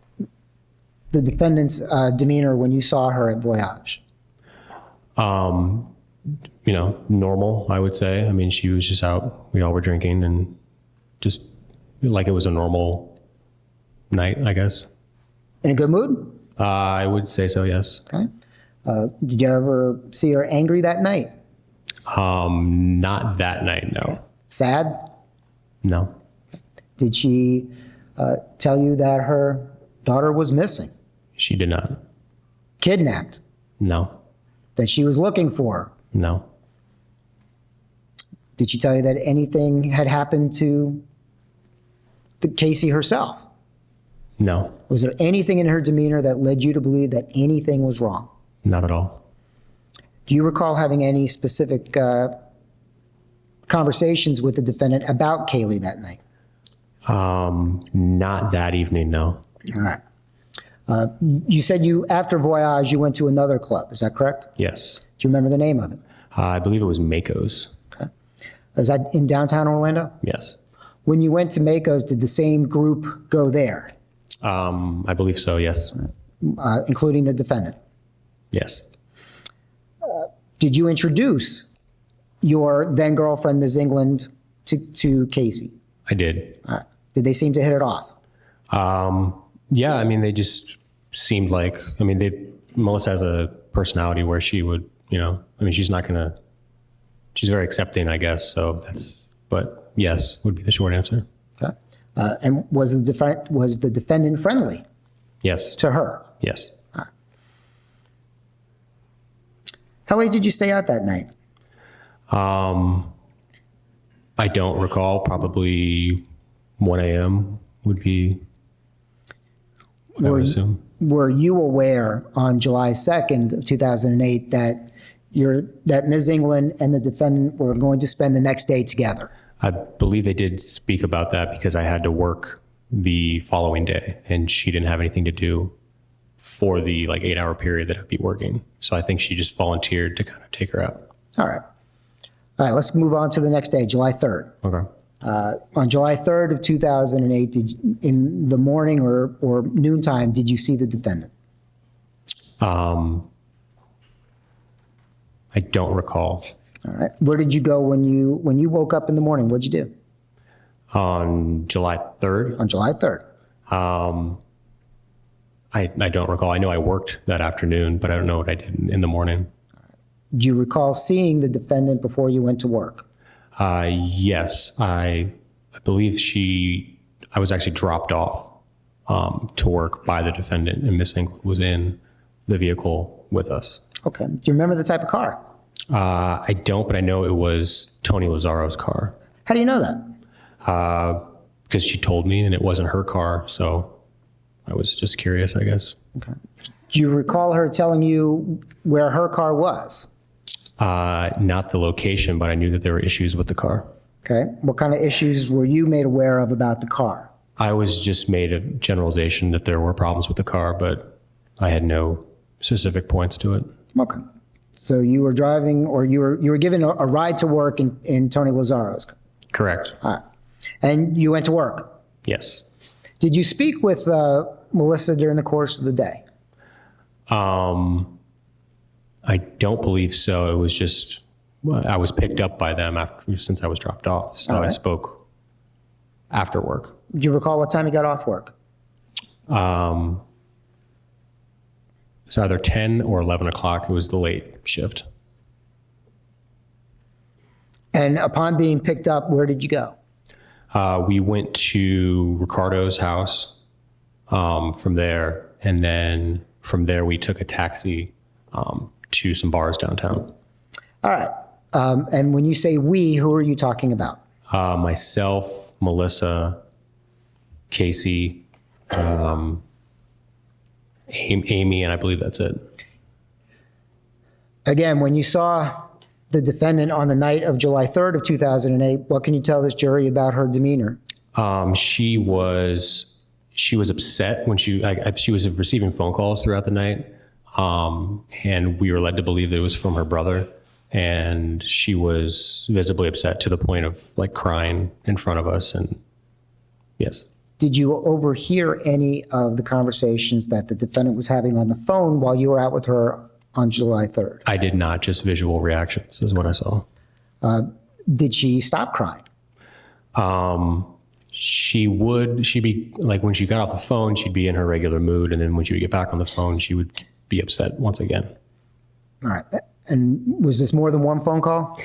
the defendant's demeanor when you saw her at Voyage? Normal, I would say. I mean, she was just out. We all were drinking and just like it was a normal night, I guess. In a good mood? I would say so, yes. Okay. Did you ever see her angry that night? Not that night, no. Sad? No. Did she tell you that her daughter was missing? She did not. Kidnapped? No. That she was looking for her? No. Did she tell you that anything had happened to Casey herself? No. Was there anything in her demeanor that led you to believe that anything was wrong? Not at all. Do you recall having any specific conversations with the defendant about Caylee that night? Not that evening, no. All right. You said after Voyage, you went to another club. Is that correct? Yes. Do you remember the name of it? I believe it was Mako's. Okay. Is that in downtown Orlando? Yes. When you went to Mako's, did the same group go there? I believe so, yes. Including the defendant? Yes. Did you introduce your then girlfriend, Ms. England, to Casey? I did. All right. Did they seem to hit it off? Yeah, I mean, they just seemed like, Melissa has a personality where she would, she's very accepting, I guess. But yes, would be the short answer. Okay. And was the defendant friendly Yes. to her? Yes. How late did you stay out that night? I don't recall. Probably 1 a.m. would be what I would assume. Were you aware on July 2nd of 2008 that Ms. England and the defendant were going to spend the next day together? I believe they did speak about that because I had to work the following day and she didn't have anything to do for the 8-hour period that I'd be working. So I think she just volunteered to kind of take her out. All right. All right, let's move on to the next day, July 3rd. Okay. On July 3rd of 2008, in the morning or noontime, did you see the defendant? I don't recall. All right. Where did you go when you woke up in the morning? What'd you do? On July 3rd? On July 3rd. I don't recall. I know I worked that afternoon, but I don't know what I did in the morning. Do you recall seeing the defendant before you went to work? Yes. I believe I was actually dropped off to work by the defendant, and Miss England was in the vehicle with us. Okay. Do you remember the type of car? I don't, but I know it was Tony Lazzaro's car. How do you know that? Because she told me and it wasn't her car. So I was just curious, I guess. Okay. Do you recall her telling you where her car was? Not the location, but I knew that there were issues with the car. Okay. What kind of issues were you made aware of about the car? I was just made a generalization that there were problems with the car, but I had no specific points to it. Okay. So you were driving, or you were given a ride to work in Tony Lazzaro's car? Correct. All right. And you went to work? Yes. Did you speak with Melissa during the course of the day? I don't believe so. It was just, I was picked up by them since I was dropped off. So I spoke after work. Do you recall what time you got off work? It's either 10 or 11 o'clock. It was the late shift. And upon being picked up, where did you go? We went to Ricardo's house from there. And then from there, we took a taxi to some bars downtown. All right. And when you say we, who are you talking about? Myself, Melissa, Casey, Amy, and I believe that's it. Again, when you saw the defendant on the night of July 3rd of 2008, what can you tell this jury about her demeanor? She was upset when she was receiving phone calls throughout the night, and we were led to believe that it was from her brother. And she was visibly upset to the point of like crying in front of us. And yes. Did you overhear any of the conversations that the defendant was having on the phone while you were out with her on July 3rd? I did not, just visual reactions is what I saw. Did she stop crying? She'd be like, when she got off the phone, she'd be in her regular mood. And then when she would get back on the phone, she would be upset once again. All right. And was this more than one phone call?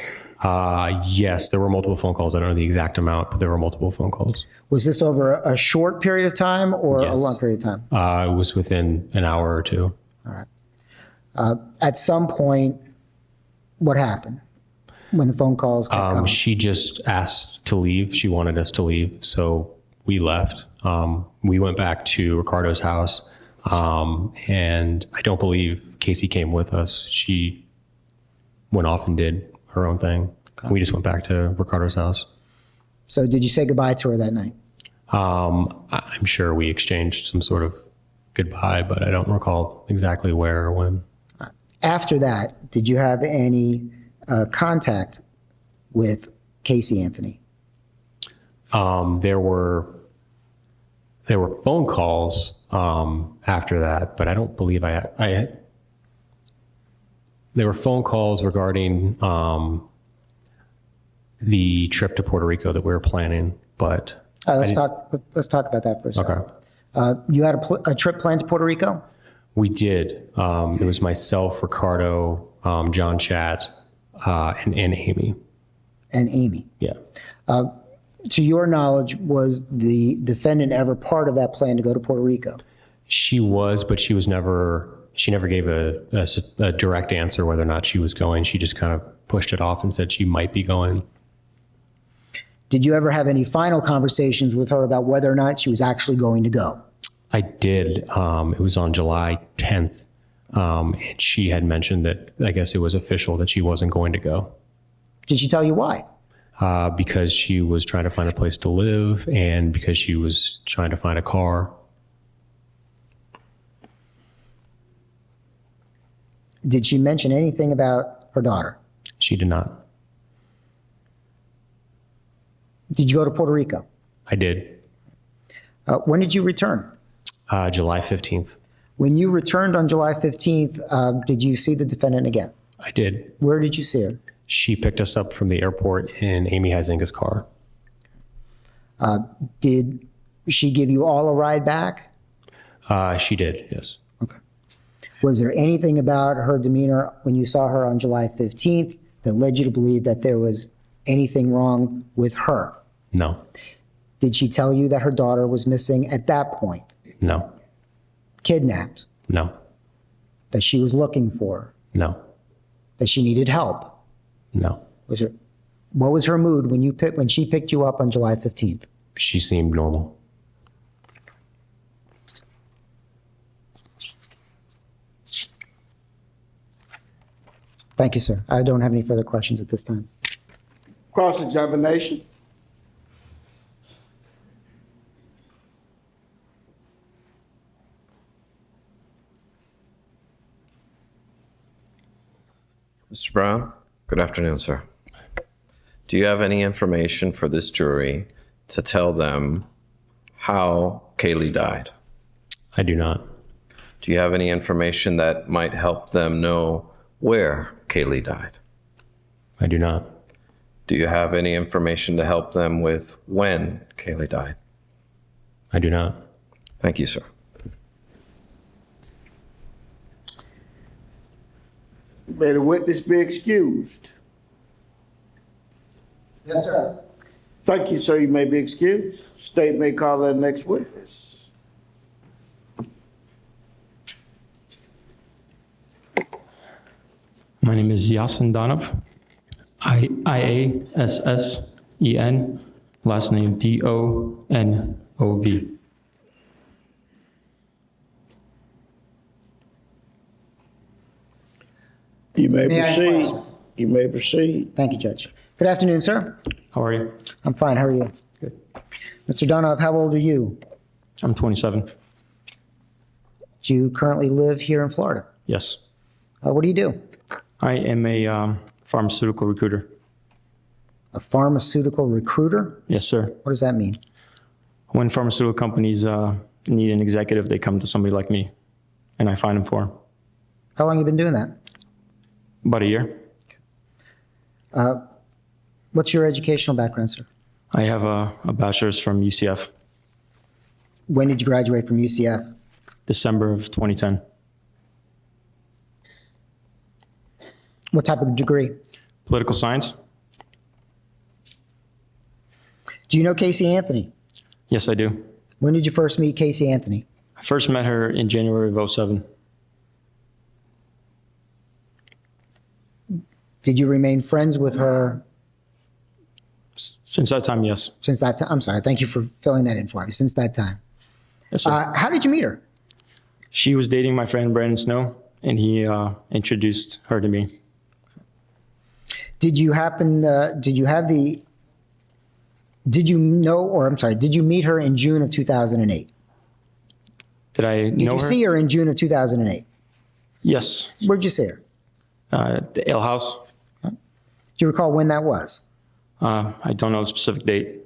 Yes, there were multiple phone calls. I don't know the exact amount, but there were multiple phone calls. Was this over a short period of time or Yes. a long period of time? It was within an hour or two. All right. At some point, what happened when the phone calls kept coming? She just asked to leave. She wanted us to leave, so we left. We went back to Ricardo's house, and I don't believe Casey came with us. She went off and did her own thing. We just went back to Ricardo's house. So did you say goodbye to her that night? I'm sure we exchanged some sort of goodbye, but I don't recall exactly where or when. After that, did you have any contact with Caylee Anthony? There were phone calls after that, but I don't believe I had. There were phone calls regarding the trip to Puerto Rico that we were planning, but Let's talk about that for a second. okay. You had a trip planned to Puerto Rico? We did. It was myself, Ricardo, John Chat, and Amy. And Amy. Yeah. To your knowledge, was the defendant ever part of that plan to go to Puerto Rico? She was, but she never gave a direct answer whether or not she was going. She just kind of pushed it off and said she might be going. Did you ever have any final conversations with her about whether or not she was actually going to go? I did. It was on July 10th. And she had mentioned that I guess it was official that she wasn't going to go. Did she tell you why? Because she was trying to find a place to live and because she was trying to find a car. Did she mention anything about her daughter? She did not. Did you go to Puerto Rico? I did. When did you return? July 15th. When you returned on July 15th, did you see the defendant again? I did. Where did you see her? She picked us up from the airport in Amy Huizinga's car. Did she give you all a ride back? She did, yes. Okay. Was there anything about her demeanor when you saw her on July 15th that led you to believe that there was anything wrong with her? No. Did she tell you that her daughter was missing at that point? No. Kidnapped? No. that she was looking for, No. that she needed help? No. What was her mood when she picked you up on July 15th? She seemed normal. Thank you, sir. I don't have any further questions at this time. Cross-examination. Mr. Brown, good afternoon, sir. Do you have any information for this jury to tell them how Caylee died? I do not. Do you have any information that might help them know where Caylee died? I do not. Do you have any information to help them with when Caylee died? I do not. Thank you, sir. May the witness be excused. Yes, sir. Thank you, sir. You may be excused. State may call the next witness. My name is Yasin Donov, Iassen, last name Donov. You may May I proceed. inquire, sir? You may proceed. Thank you, Judge. Good afternoon, sir. How are you? I'm fine. How are you? Good. Mr. Donov, how old are you? I'm 27. Do you currently live here in Florida? Yes. What do you do? I am a pharmaceutical recruiter. A pharmaceutical recruiter? Yes, sir. What does that mean? When pharmaceutical companies need an executive, they come to somebody like me, and I find them for them. How long have you been doing that? About a year. What's your educational background, sir? I have a bachelor's from UCF, When did you graduate from UCF? December of 2010. What type of degree? Political science? Do you know Caylee Anthony? Yes, I do. When did you first meet Caylee Anthony? I first met her in January of 2007. Did you remain friends with her Since that time, yes. since that time? I'm sorry. Thank you for filling that in for me. Since that time. Yes, sir. How did you meet her? She was dating my friend Brandon Snow, and he introduced her to me. Did you meet her in June of 2008? Did I Did know you her? see her in June of 2008? Yes. Where'd you see her? The Ale House. Do you recall when that was? I don't know the specific date.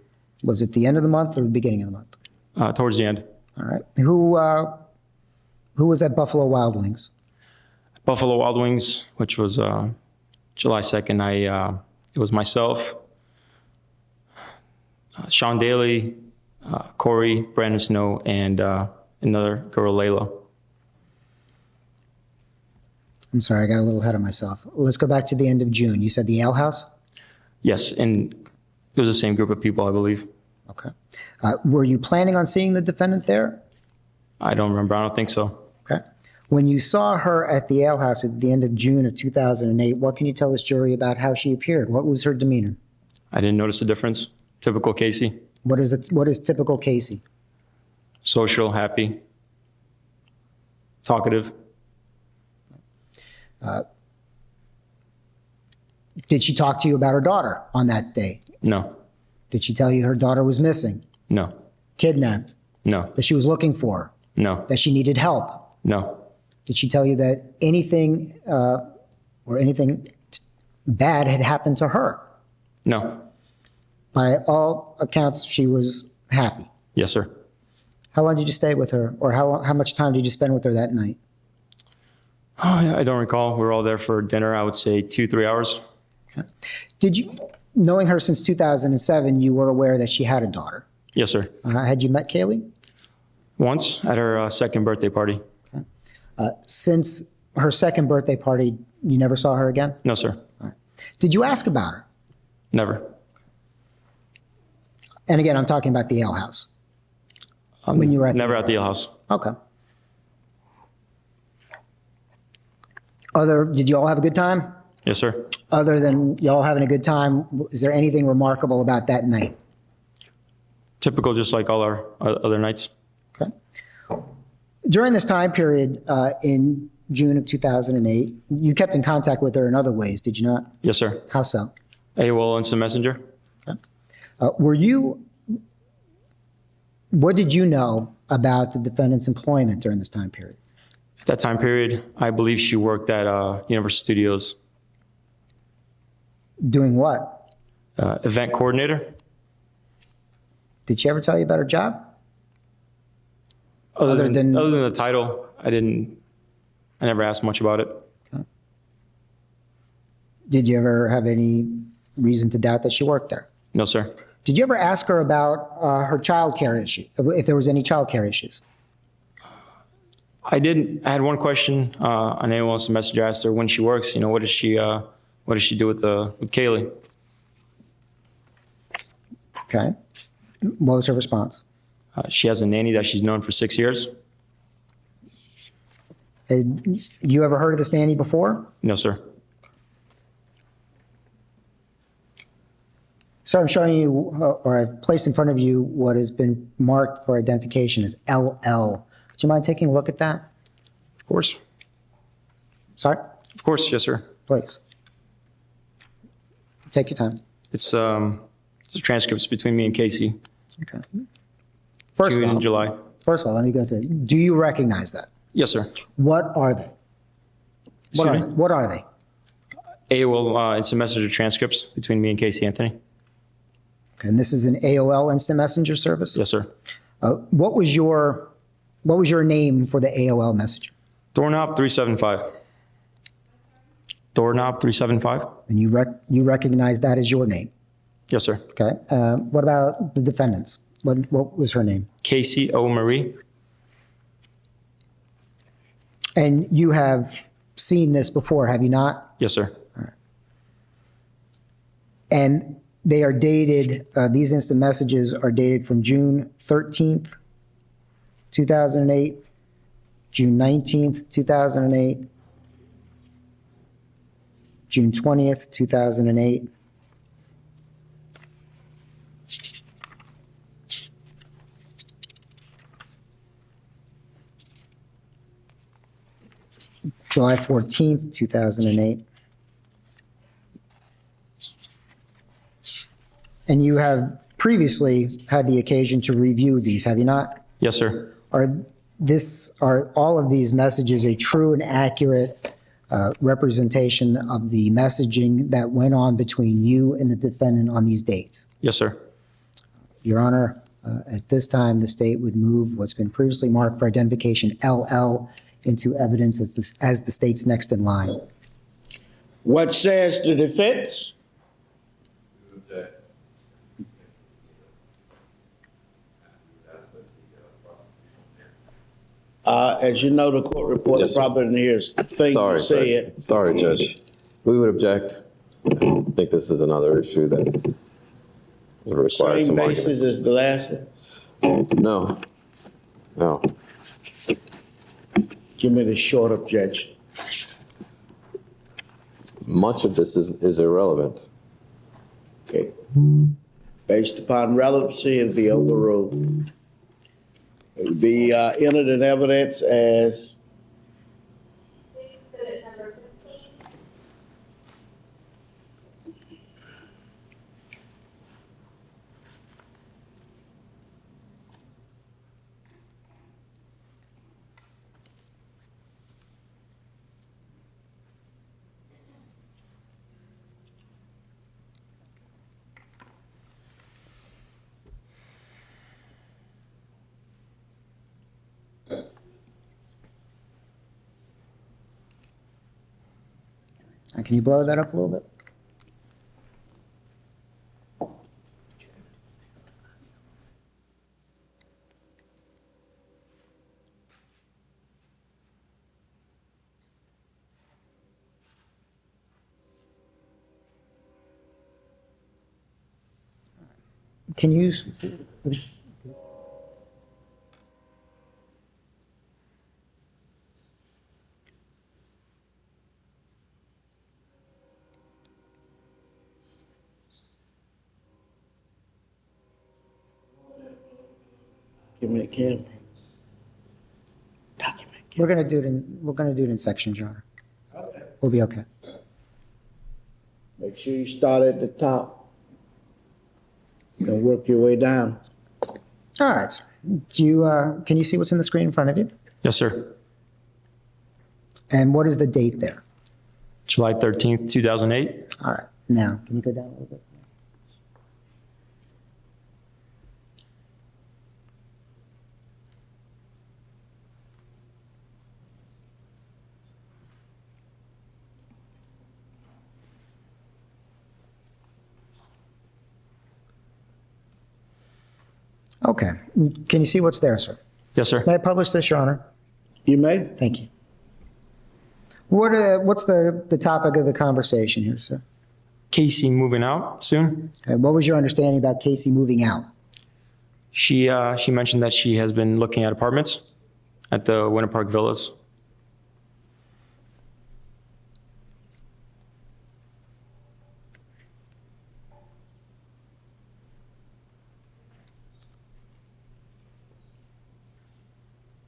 Was it the end of the month or the beginning of the month? Towards the end. All right. Who was at Buffalo Wild Wings? Buffalo Wild Wings, which was July 2nd. It was myself, Sean Daly, Corey, Brandon Snow, and another girl, Layla. I'm sorry, I got a little ahead of myself. Let's go back to the end of June. You said the Ale House? Yes, and it was the same group of people, I believe. Okay. Were you planning on seeing the defendant there? I don't remember. I don't think so. Okay. When you saw her at the Ale House at the end of June of 2008, what can you tell this jury about how she appeared? What was her demeanor? I didn't notice the difference. Typical Casey. What is typical Caylee? Social, happy, talkative. Did she talk to you about her daughter on that day? No, Did she tell you her daughter was missing, no, kidnapped, no, that she was looking for her, no, that she needed help? no, Did she tell you that anything bad had happened to her? no. By all accounts, she was happy. Yes, sir. How long did you stay with her, or how much time did you spend with her that night? I don't recall. We were all there for dinner. I would say 2-3 hours. Did you, knowing her since 2007, you were aware that she had a daughter? Yes, sir. Had you met Caylee? Once at her second birthday party. Since her second birthday party, you never saw her again? No, sir. Did you ask about her? Never. And again, I'm talking about the Ale House. When you were at Never at the Ale House. Okay. Did you all have a good time? Yes, sir. Other than y'all having a good time, is there anything remarkable about that night? Typical, just like all our other nights. Okay. During this time period, in June of 2008, you kept in contact with her in other ways, did you not? Yes, sir. How so? AOL Instant Messenger. What did you know about the defendant's employment during this time period? At that time period, I believe she worked at Universal Studios. Doing what? Event coordinator. Did she ever tell you about her job? Other than the title, I never asked much about it. Did you ever have any reason to doubt that she worked there? No, sir. Did you ever ask her about her child care issue, if there was any child care issues? I didn't. I had one question on AOL Instant Messenger. I asked her when she works. What does she do with Caylee? Okay. What was her response? She has a nanny that she's known for 6 years. Had you ever heard of this nanny before? No, sir. So I'm showing you, or I've placed in front of you what has been marked for identification as LL. Do you mind taking a look at that? Of course. Sorry? Of course, yes, sir. Please. Take your time. It's the transcripts between me and Casey. Okay. First June of all, and July. First of all, let me go through it. Do you recognize that? Yes, sir. What are they? Excuse me? What are they? AOL Instant Messenger transcripts between me and Caylee Anthony. Okay, and this is an AOL Instant Messenger service? Yes, sir. What was your name for the AOL messenger? Doorknob 375. Doorknob 375. And you recognize that as your name? Yes, sir. Okay. What about the defendants? What was her name? Caylee Marie. And you have seen this before, have you not? Yes, sir. And they are dated, these instant messages are dated from June 13th, 2008, June 19th, 2008, June 20th, 2008, July 14th, 2008. And you have previously had the occasion to review these, have you not? Yes, sir. Are all of these messages a true and accurate representation of the messaging that went on between you and the defendant on these dates? Yes, sir. Your Honor, at this time, the state would move what's been previously marked for identification LL into evidence as the state's next in line. What says the defense? As you know, the court reporter Yes, sir. probably didn't hear a thing you said. Sorry, Judge. We would object. I think this is another issue that would require Same some basis argument. as the last one. No. Give me the short objection. Much of this is irrelevant. Okay. Based upon relevancy, it'll be overruled. It would be entered in evidence as Number 15. Can you blow that up a little bit? Can you? Document camera. Document We're gonna do it in sections, Your Honor. camera. Okay. We'll be okay. Make sure you start at the top. And work your way down. All right. Can you see what's in the screen in front of you? Yes, sir. And what is the date there? July 13th, 2008. All right. Now, can you go down a little bit? Okay. Can you see what's there, sir? Yes, sir. May I publish this, Your Honor? You may. Thank you. What's the topic of the conversation here, sir? Casey moving out soon. Okay, what was your understanding about Casey moving out? She mentioned that she has been looking at apartments at the Winter Park Villas.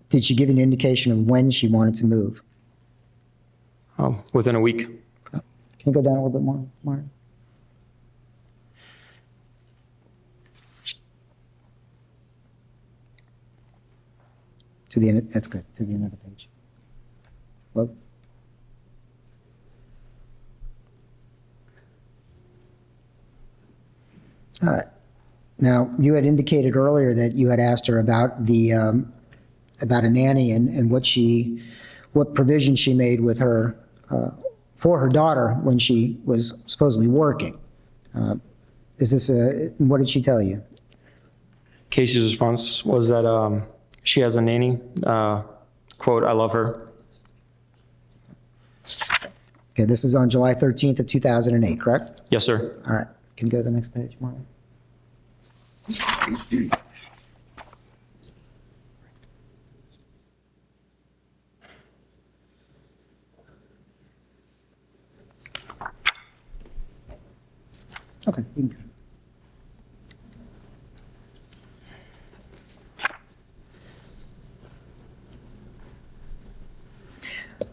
Did she give you an indication of when she wanted to move? Within a week. Can you go down a little bit more, Martin? To the end, that's good, to the end of the page. Well, all right. Now, you had indicated earlier that you had asked her about about a nanny and what provision she made with her for her daughter when she was supposedly working. What did she tell you? Casey's response was that she has a nanny. Quote, I love her. Okay, this is on July 13th of 2008, correct? Yes, sir. All right. Can you go to the next page, Martin? Okay. You can go.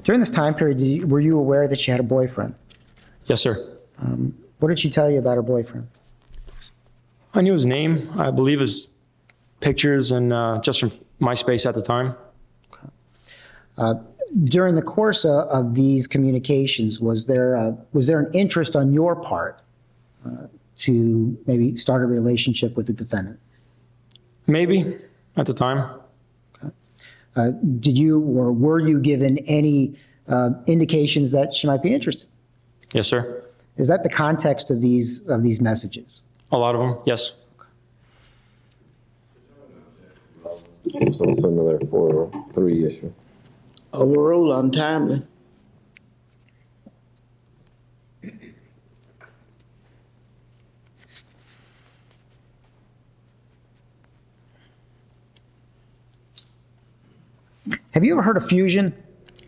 During this time period, were you aware that she had a boyfriend? Yes, sir. What did she tell you about her boyfriend? I knew his name. I believe his pictures and just from MySpace at the time. During the course of these communications, was there an interest on your part to maybe start a relationship with the defendant? Maybe at the time. Did you or were you given any indications that she might be interested? Yes, sir. Is that the context of these messages? A lot of them. Yes. So similar 403 issue. Overruled untimely. Have you ever heard of Fusion?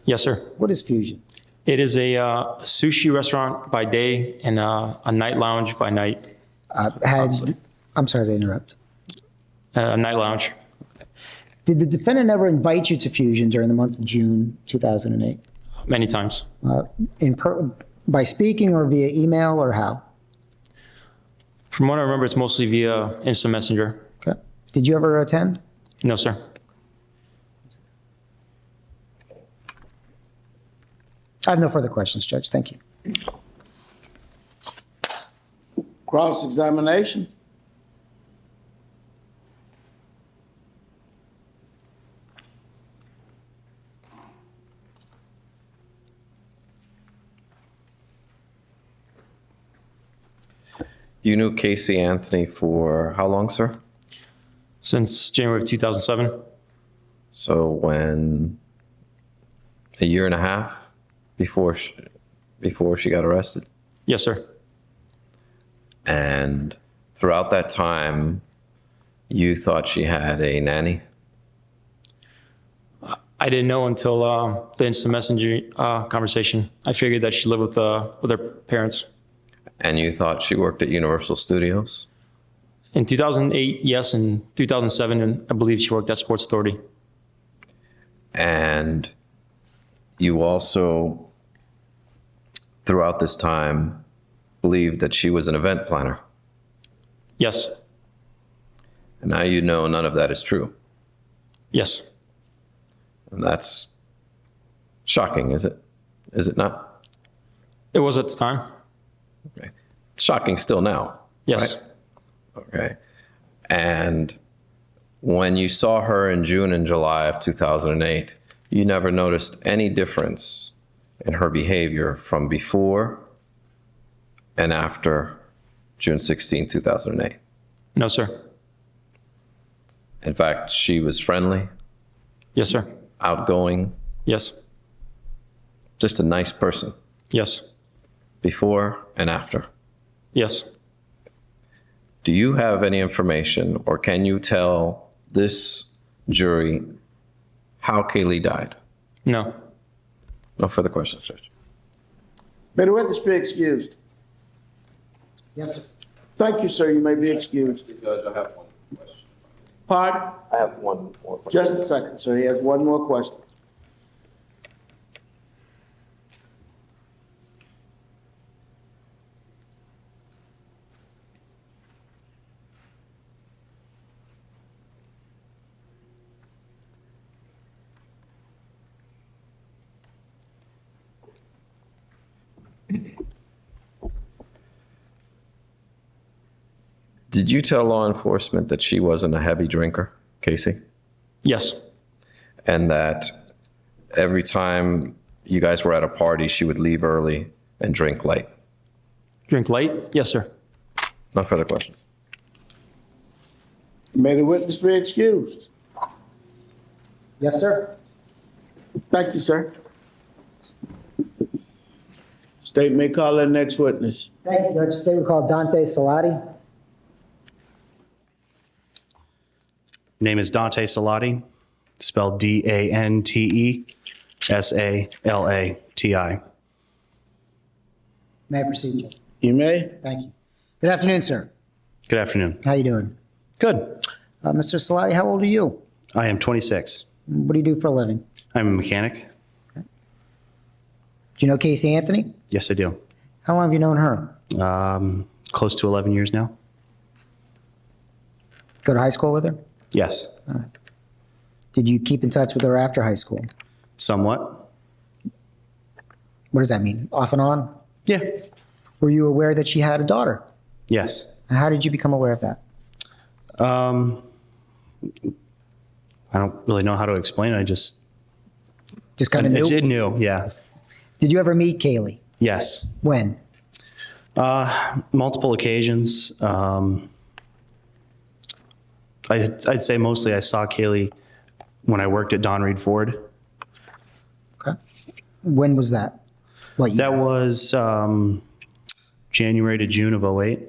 Yes, sir. What is Fusion? It is a sushi restaurant by day and a night lounge by night. I'm sorry to interrupt. A night lounge. Did the defendant ever invite you to Fusion during the month of June 2008? Many times. By speaking or via email or how? From what I remember, it's mostly via instant messenger. Okay. Did you ever attend? No, sir. I have no further questions, Judge. Thank you. Cross-examination. You knew Caylee Anthony for how long, sir? Since January of 2007. So when a year and a half before she got arrested? Yes, sir. And throughout that time, you thought she had a nanny? I didn't know until the instant messenger conversation. I figured that she lived with her parents. And you thought she worked at Universal Studios? In 2008, yes. In 2007, I believe she worked at Sports Authority. And you also, throughout this time, believed that she was an event planner. Yes. And now you know none of that is true. Yes. And that's shocking, is it? Is it not? It was at the time. Okay. Shocking still now. Yes. Right? Okay. And when you saw her in June and July of 2008, you never noticed any difference in her behavior from before and after June 16, 2008. No, sir. In fact, she was friendly, Yes, sir. outgoing, Yes. just a nice person Yes. before and after. Yes. Do you have any information, or can you tell this jury how Caylee died? No. No further questions, Judge. May the witness be excused? Yes, sir. Thank you, sir. You may be excused. Judge, I have one question. Pardon? I have one more question. Just a second, sir. He has one more question. Did you tell law enforcement that she wasn't a heavy drinker, Casey? Yes. And that every time you guys were at a party, she would leave early and drink light? Drink light? Yes, sir. No further questions. May the witness be excused? Yes, sir. Thank you, sir. State may call the next witness. Thank you, Judge. Say we call Dante Salati. Name is Dante Salati, spelled Dantesalati. May I proceed, Judge? You may. Thank you. Good afternoon, sir. Good afternoon. How you doing? Good. Mr. Salati, how old are you? I am 26. What do you do for a living? I'm a mechanic. Do you know Caylee Anthony? Yes, I do. How long have you known her? Close to 11 years now. Go to high school with her? Yes, Did you keep in touch with her after high school? somewhat. What does that mean? Off and on? Yeah. Were you aware that she had a daughter? Yes. How did you become aware of that? I don't really know how to explain it. I just Just kind of knew? I knew. Yeah. Did you ever meet Caylee? Yes. When? Multiple occasions. I'd say mostly I saw Caylee when I worked at Don Reed Ford. Okay. When was that? What year? That was January to June of 08.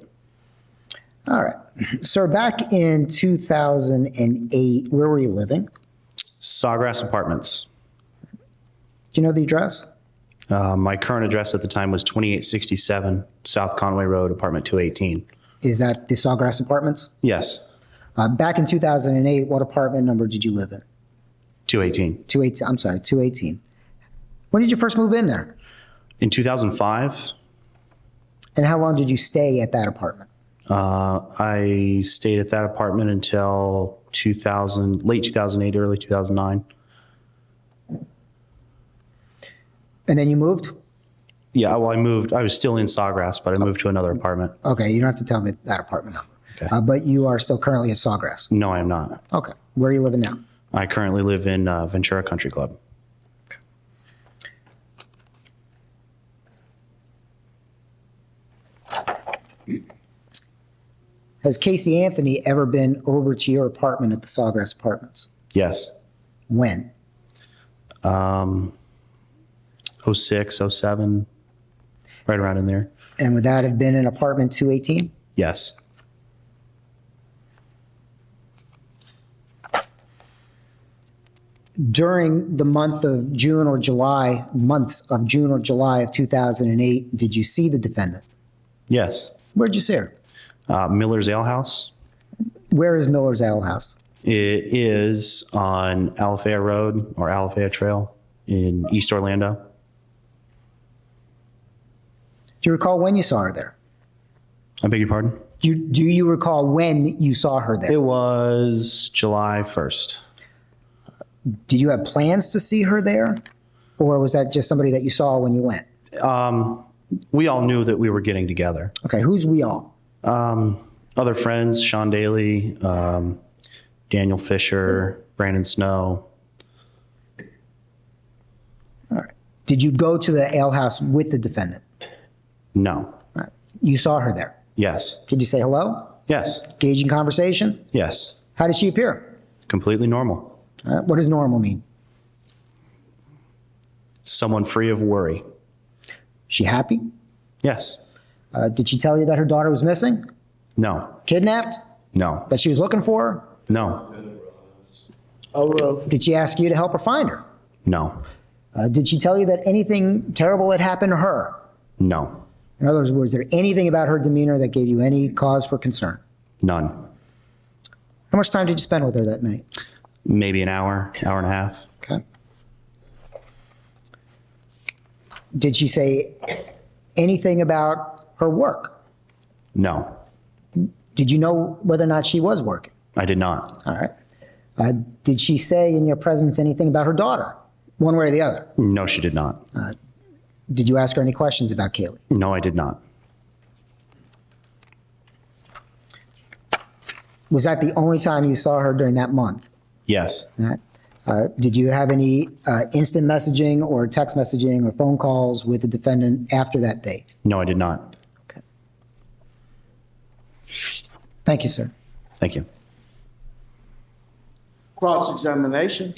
All right. Sir, back in 2008, where were you living? Sawgrass Apartments. Do you know the address? My current address at the time was 2867 South Conway Road, apartment 218. Is that the Sawgrass Apartments? Yes, Back in 2008, what apartment number did you live in? 218. 218. I'm sorry, 218. When did you first move in there? In 2005, And how long did you stay at that apartment? I stayed at that apartment until late 2008, early 2009. And then you moved? Yeah, well, I moved. I was still in Sawgrass, but I moved to another apartment. Okay, you don't have to tell me that apartment number. Okay. But you are still currently at Sawgrass. No, I am not. Okay. Where are you living now? I currently live in Ventura Country Club. Has Caylee Anthony ever been over to your apartment at the Sawgrass Apartments? Yes. When? 06, 07, right around in there. And would that have been in apartment 218? Yes. During the months of June or July of 2008, did you see the defendant? Yes. Where'd you see her? Miller's Ale House. Where is Miller's Ale House? It is on Alafaya Road or Alafaya Trail in East Orlando. Do you recall when you saw her there? I beg your pardon? Do you recall when you saw her there? It was July 1st. Did you have plans to see her there? Or was that just somebody that you saw when you went? We all knew that we were getting together. Okay, who's we all? Other friends, Sean Daly, Daniel Fisher, Brandon Snow. All right. Did you go to the ale house with the defendant? No. All right. You saw her there. Yes. Did you say hello? Yes. Engage in conversation? Yes. How did she appear? Completely normal. What does normal mean? Someone free of worry. She happy? Yes. Did she tell you that her daughter was missing? No. Kidnapped? No. That she was looking for her? No. Did she ask you to help her find her? No. Did she tell you that anything terrible had happened to her? No. In other words, was there anything about her demeanor that gave you any cause for concern? None. How much time did you spend with her that night? Maybe an hour, hour and a half. Okay. Did she say anything about her work? No. Did you know whether or not she was working? I did not. All right. Did she say in your presence anything about her daughter, one way or the other? No, she did not. Did you ask her any questions about Caylee? No, I did not. Was that the only time you saw her during that month? Yes. All right. Did you have any instant messaging or text messaging or phone calls with the defendant after that date? No, I did not. Okay. Thank you, sir. Thank you. Cross-examination.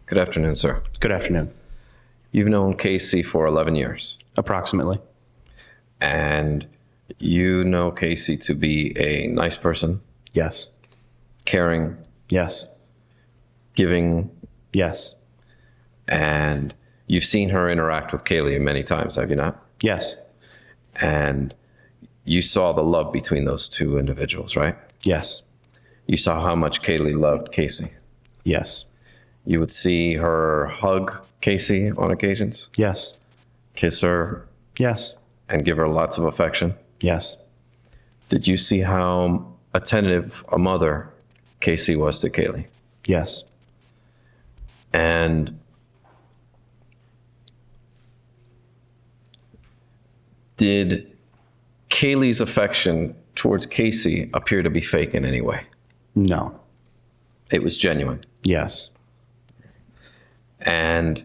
Good afternoon, sir. Good afternoon. You've known Casey for 11 years, Approximately. and you know Casey to be a nice person, Yes. caring, Yes. giving, Yes. and you've seen her interact with Caylee many times, have you not? Yes. And you saw the love between those two individuals, right? Yes. You saw how much Caylee loved Casey. Yes. You would see her hug Casey on occasions, Yes. kiss her, Yes. and give her lots of affection. Yes. Did you see how attentive a mother Casey was to Caylee? Yes. And did Kaylee's affection towards Casey appear to be fake in any way? No. It was genuine. Yes. And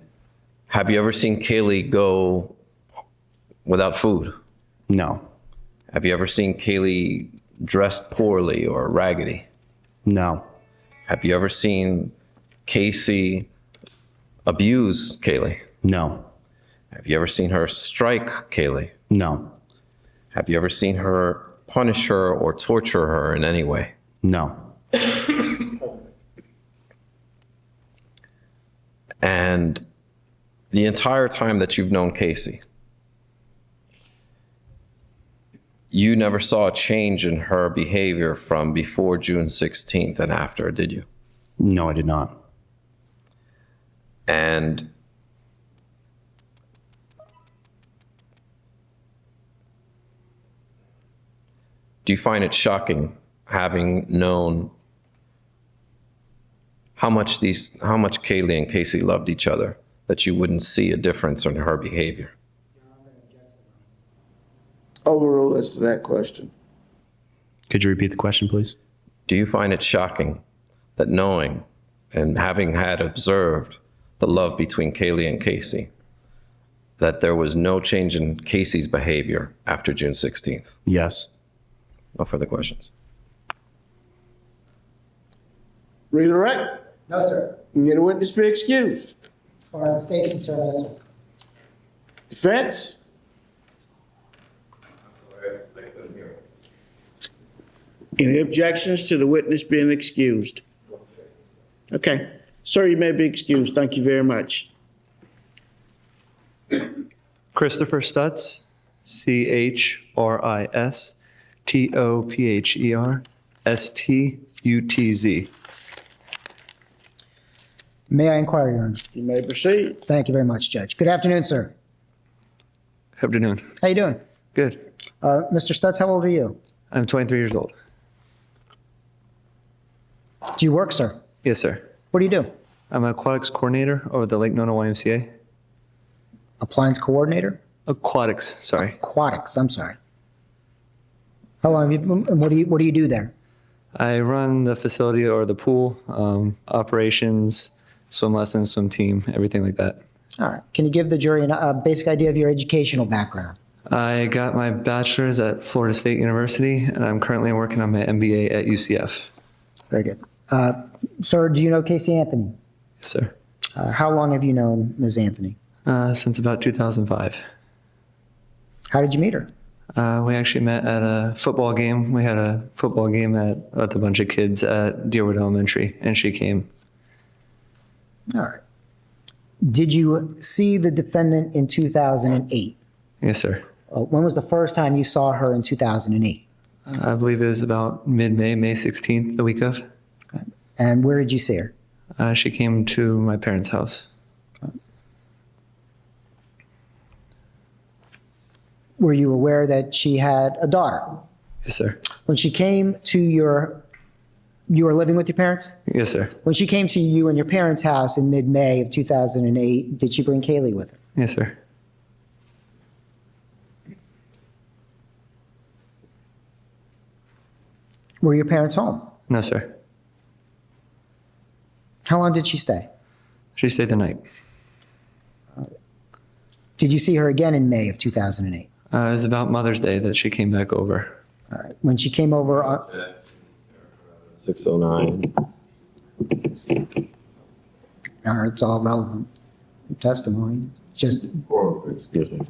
have you ever seen Caylee go without food? No. Have you ever seen Caylee dressed poorly or raggedy? No. Have you ever seen Casey abuse Caylee? No. Have you ever seen her strike Caylee? No. Have you ever seen her punish her or torture her in any way? No. And the entire time that you've known Casey, you never saw a change in her behavior from before June 16th and after, did you? No, I did not. And do you find it shocking, having known how much Caylee and Casey loved each other, that you wouldn't see a difference in her behavior? Overrule as to that question. Could you repeat the question, please? Do you find it shocking that knowing and having had observed the love between Caylee and Casey, that there was no change in Casey's behavior after June 16th? Yes. No further questions. Redirect. No, sir. Any witness be excused? Or the state's concerned, yes, sir. Defense? Any objections to the witness being excused? Okay. Sir, you may be excused. Thank you very much. Christopher Stutz, CHRISTOPHER May I inquire, Your Honor? You may proceed. Thank you very much, Judge. Good afternoon, sir. Afternoon. How you doing? Good. Mr. Stutz, how old are you? I'm 23 years old. Do you work, sir? Yes, sir. What do you do? I'm an aquatics coordinator over the Lake Nona YMCA. Appliance coordinator? Aquatics, sorry. Aquatics, I'm sorry. How long have you, and what do you do there? I run the facility or the pool, operations, swim lessons, swim team, everything like that. All right. Can you give the jury a basic idea of your educational background? I got my bachelor's at Florida State University, and I'm currently working on my MBA at UCF. Very good. Sir, do you know Caylee Anthony? Yes, sir. How long have you known Ms. Anthony? Since about 2005. How did you meet her? We actually met at a football game. We had a football game with a bunch of kids at Deerwood Elementary, and she came. All right. Did you see the defendant in 2008? Yes, sir. When was the first time you saw her in 2008? I believe it was about mid-May, May 16th, the week of. And where did you see her? She came to my parents' house. Were you aware that she had a daughter? Yes, sir. When she came to you were living with your parents? Yes, sir. When she came to you and your parents' house in mid-May of 2008, did she bring Caylee with her? Yes, sir. Were your parents home? No, sir. How long did she stay? She stayed the night. Did you see her again in May of 2008? It was about Mother's Day that she came back over. All right. When she came over, 609. it's all relevant testimony. Just Excuse me.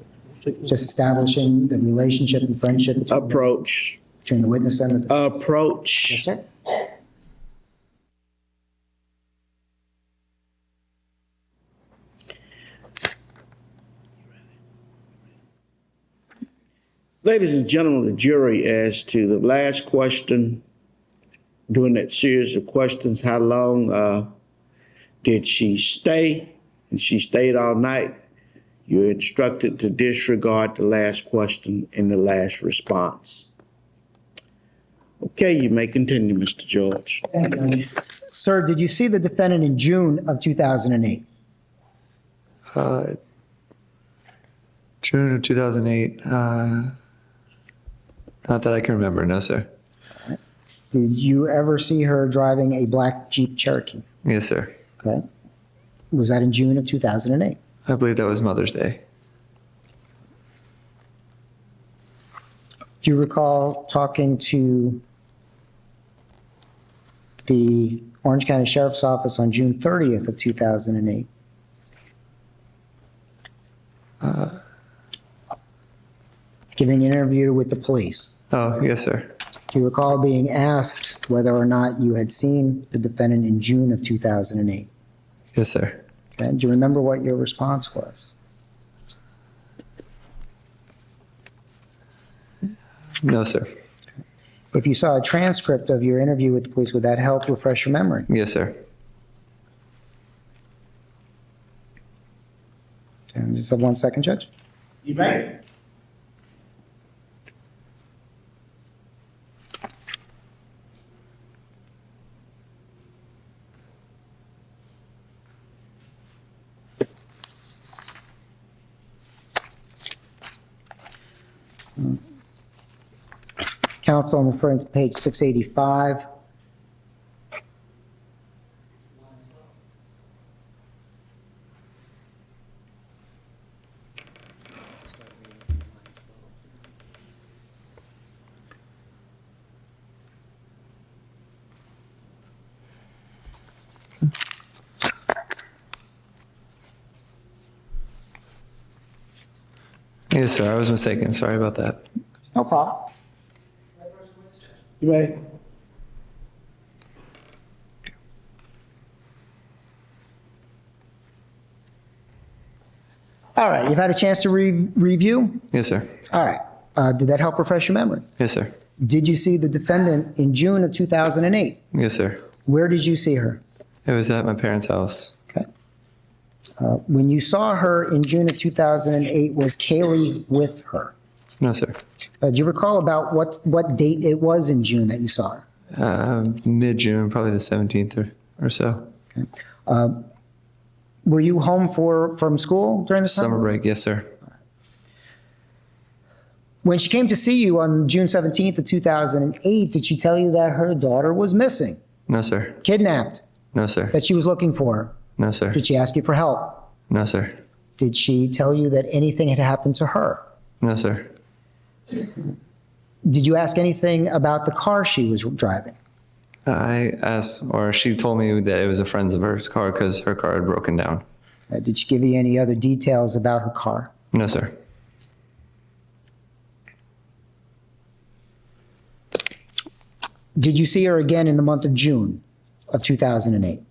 establishing the relationship and friendship Approach. between the witness and the... Approach. Yes, sir. Ladies and gentlemen of the jury, as to the last question during that series of questions, how long did she stay? And she stayed all night. You're instructed to disregard the last question in the last response. Okay, you may continue, Mr. George. Thank you. Sir, did you see the defendant in June of 2008? June of 2008. Not that I can remember, no, sir. Did you ever see her driving a black Jeep Cherokee? Yes, sir. Okay. Was that in June of 2008? I believe that was Mother's Day. Do you recall talking to the Orange County Sheriff's Office on June 30th of 2008? Giving an interview with the police. Oh, yes, sir. Do you recall being asked whether or not you had seen the defendant in June of 2008? Yes, sir. Okay. Do you remember what your response was? No, sir. If you saw a transcript of your interview with the police, would that help refresh your memory? Yes, sir. And just have 1 second, Judge. You may. Counsel, I'm referring to page 685. Yes, sir. I was mistaken. Sorry about that. No problem. You may. All right, you've had a chance to review? Yes, sir. All right. Did that help refresh your memory? Yes, sir. Did you see the defendant in June of 2008? Yes, sir. Where did you see her? It was at my parents' house. Okay. When you saw her in June of 2008, was Caylee with her? No, sir. Do you recall about what date it was in June that you saw her? Mid-June, probably the 17th or so. Were you home from school during the Summer break, yes, sir. When she came to see you on June 17th of 2008, did she tell you that her daughter was missing, No, sir. kidnapped, No, sir. that she was looking for her? No, sir. Did she ask you for help? No, sir. Did she tell you that anything had happened to her? No, sir. Did you ask anything about the car she was driving? I asked, or she told me that it was a friend's of hers car because her car had broken down. Did she give you any other details about her car? No, sir. Did you see her again in the month of June of 2008?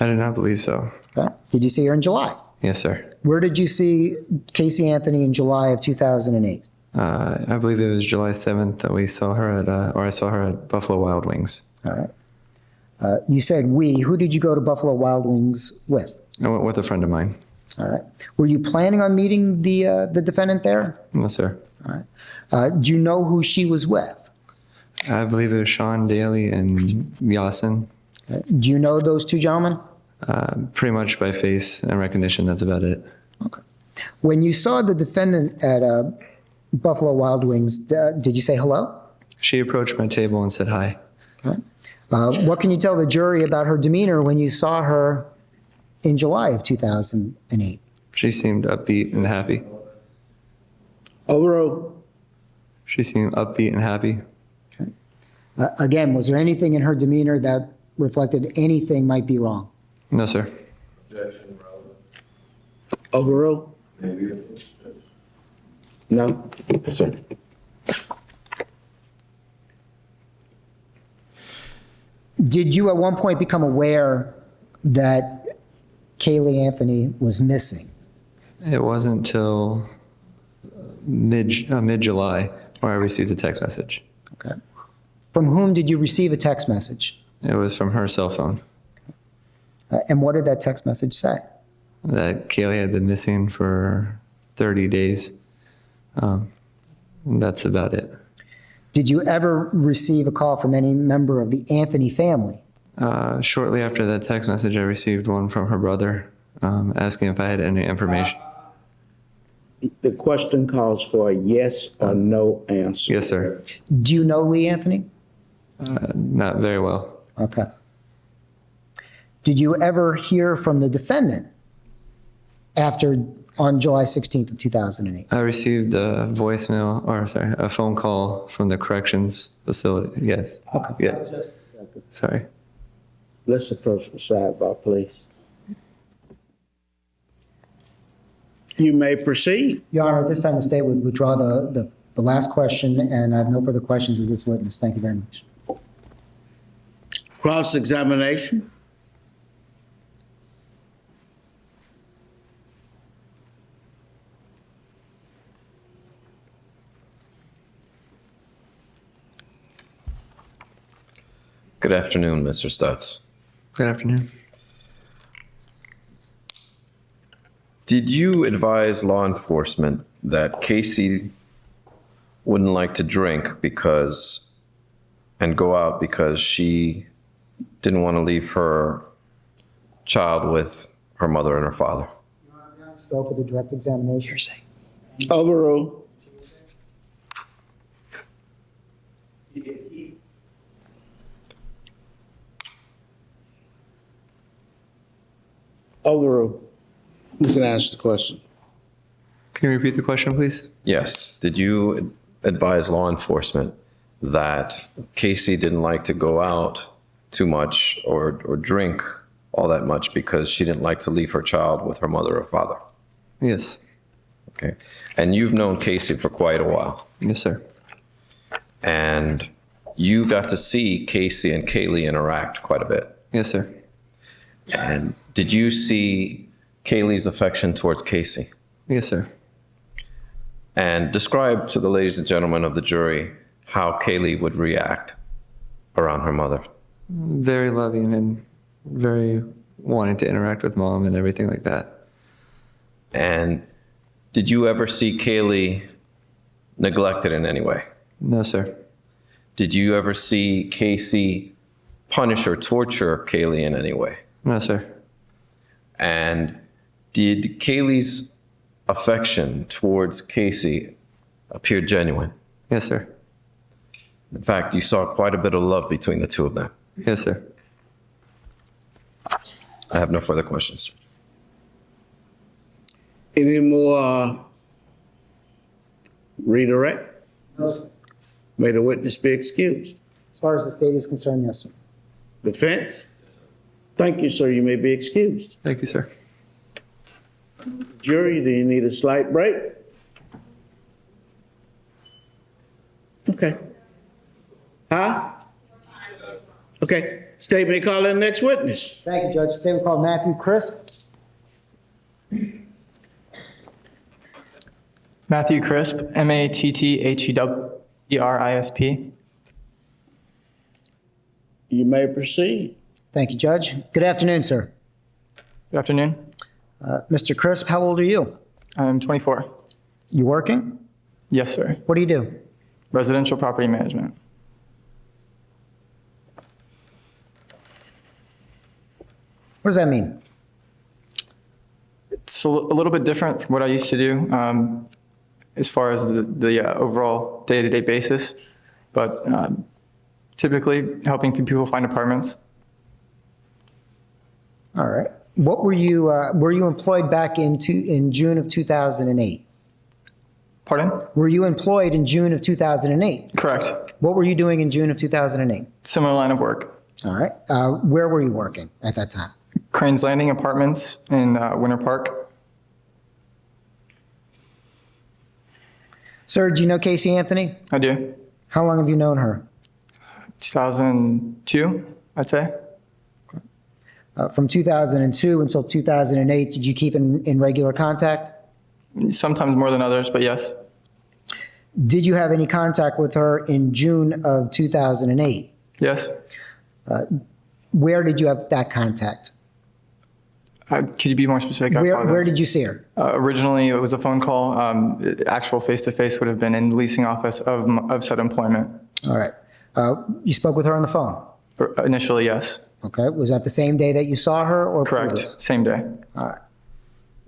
I do not believe so. Okay. Did you see her in July? Yes, sir. Where did you see Caylee Anthony in July of 2008? I believe it was July 7th that we saw her at, or I saw her at Buffalo Wild Wings. All right. You said we. Who did you go to Buffalo Wild Wings with? I went with a friend of mine. All right. Were you planning on meeting the defendant there? No, sir. All right. Do you know who she was with? I believe it was Sean Daly and Yasin. Do you know those two gentlemen? Pretty much by face and recognition, that's about it. Okay. When you saw the defendant at Buffalo Wild Wings, did you say hello? She approached my table and said hi. Okay. What can you tell the jury about her demeanor when you saw her in July of 2008? She seemed upbeat and happy. Overall, She seemed upbeat and happy. Again, was there anything in her demeanor that reflected anything might be wrong? No, sir. overall? No? Sir. Did you at one point become aware that Caylee Anthony was missing? It wasn't until mid-July where I received a text message. Okay. From whom did you receive a text message? It was from her cell phone. And what did that text message say? That Caylee had been missing for 30 days. That's about it. Did you ever receive a call from any member of the Anthony family? Shortly after that text message, I received one from her brother asking if I had any information. The question calls for a yes or no answer. Yes, sir. Do you know Lee Anthony? Not very well. Okay. Did you ever hear from the defendant on July 16th of 2008? I received a a phone call from the corrections facility. Yes. Okay. Yeah. Sorry. Let's approach the sidebar, please. You may proceed. Your Honor, at this time, the state would withdraw the last question, and I have no further questions of this witness. Thank you very much. Cross-examination. Good afternoon, Mr. Stutz. Good afternoon. Did you advise law enforcement that Casey wouldn't like to drink and go out because she didn't want to leave her child with her mother and her father? Scope of the direct examination. Overruled. Overruled. You can ask the question. Can you repeat the question, please? Yes. Did you advise law enforcement that Casey didn't like to go out too much or drink all that much because she didn't like to leave her child with her mother or father? Yes. Okay. And you've known Casey for quite a while. Yes, sir. And you got to see Casey and Caylee interact quite a bit. Yes, sir. And did you see Caylee's affection towards Casey? Yes, sir. And describe to the ladies and gentlemen of the jury how Caylee would react around her mother. Very loving and very wanting to interact with mom and everything like that. And did you ever see Caylee neglected in any way? No, sir. Did you ever see Casey punish or torture Caylee in any way? No, sir. And did Caylee's affection towards Casey appear genuine? Yes, sir. In fact, you saw quite a bit of love between the two of them. Yes, sir. I have no further questions. Any more redirect? No, sir. May the witness be excused. As far as the state is concerned, yes, sir. Defense? Thank you, sir. You may be excused. Thank you, sir. Jury, do you need a slight break? Okay. Huh? Okay. State may call in the next witness. Thank you, Judge. Today we call Matthew Crisp. Matthew Crisp, Matthewerisp. You may proceed. Thank you, Judge. Good afternoon, sir. Good afternoon. Mr. Crisp, how old are you? I'm 24. You working? Yes, sir. What do you do? Residential property management. What does that mean? It's a little bit different from what I used to do as far as the overall day-to-day basis, but typically helping people find apartments. All right. What were you employed back in June of 2008? Pardon? Were you employed in June of 2008? Correct. What were you doing in June of 2008? Similar line of work. All right. Where were you working at that time? Crane's Landing Apartments in Winter Park. Sir, do you know Caylee Anthony? I do. How long have you known her? 2002, I'd say. From 2002 until 2008, did you keep in regular contact? Sometimes more than others, but yes. Did you have any contact with her in June of 2008? Yes. Where did you have that contact? Could you be more specific? Where did you see her? Originally, it was a phone call. Actual face-to-face would have been in the leasing office of said employment. All right. You spoke with her on the phone? Initially, yes. Okay. Was that the same day that you saw her or Correct. previous? Same day. All right.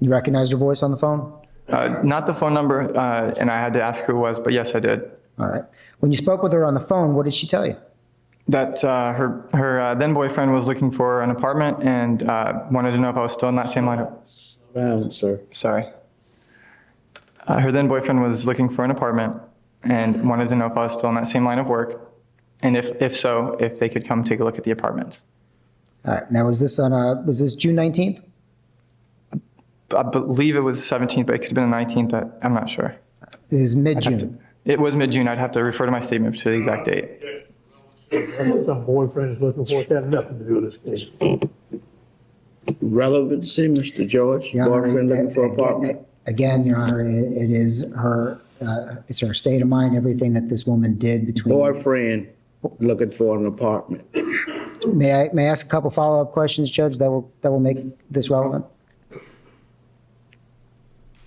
You recognized her voice on the phone? Not the phone number, and I had to ask who it was, but yes, I did. All right. When you spoke with her on the phone, what did she tell you? That her then boyfriend was looking for an apartment and wanted to know if I was still in that same line of. Round, sir. Sorry. Her then boyfriend was looking for an apartment and wanted to know if I was still in that same line of work, and if so, if they could come take a look at the apartments. All right. Now, was this June 19th? I believe it was 17th, but it could have been the 19th. I'm not sure. It was mid-June. It was mid-June. I'd have to refer to my statement to the exact date. Some boyfriend is looking for it. That had nothing to do with this case. Relevancy, Mr. George? Your Honor, Boyfriend looking for apartment? Again, Your Honor, it is her, it's her state of mind, everything that this woman did between. Boyfriend looking for an apartment. May I ask a couple follow-up questions, Judge, that will make this relevant?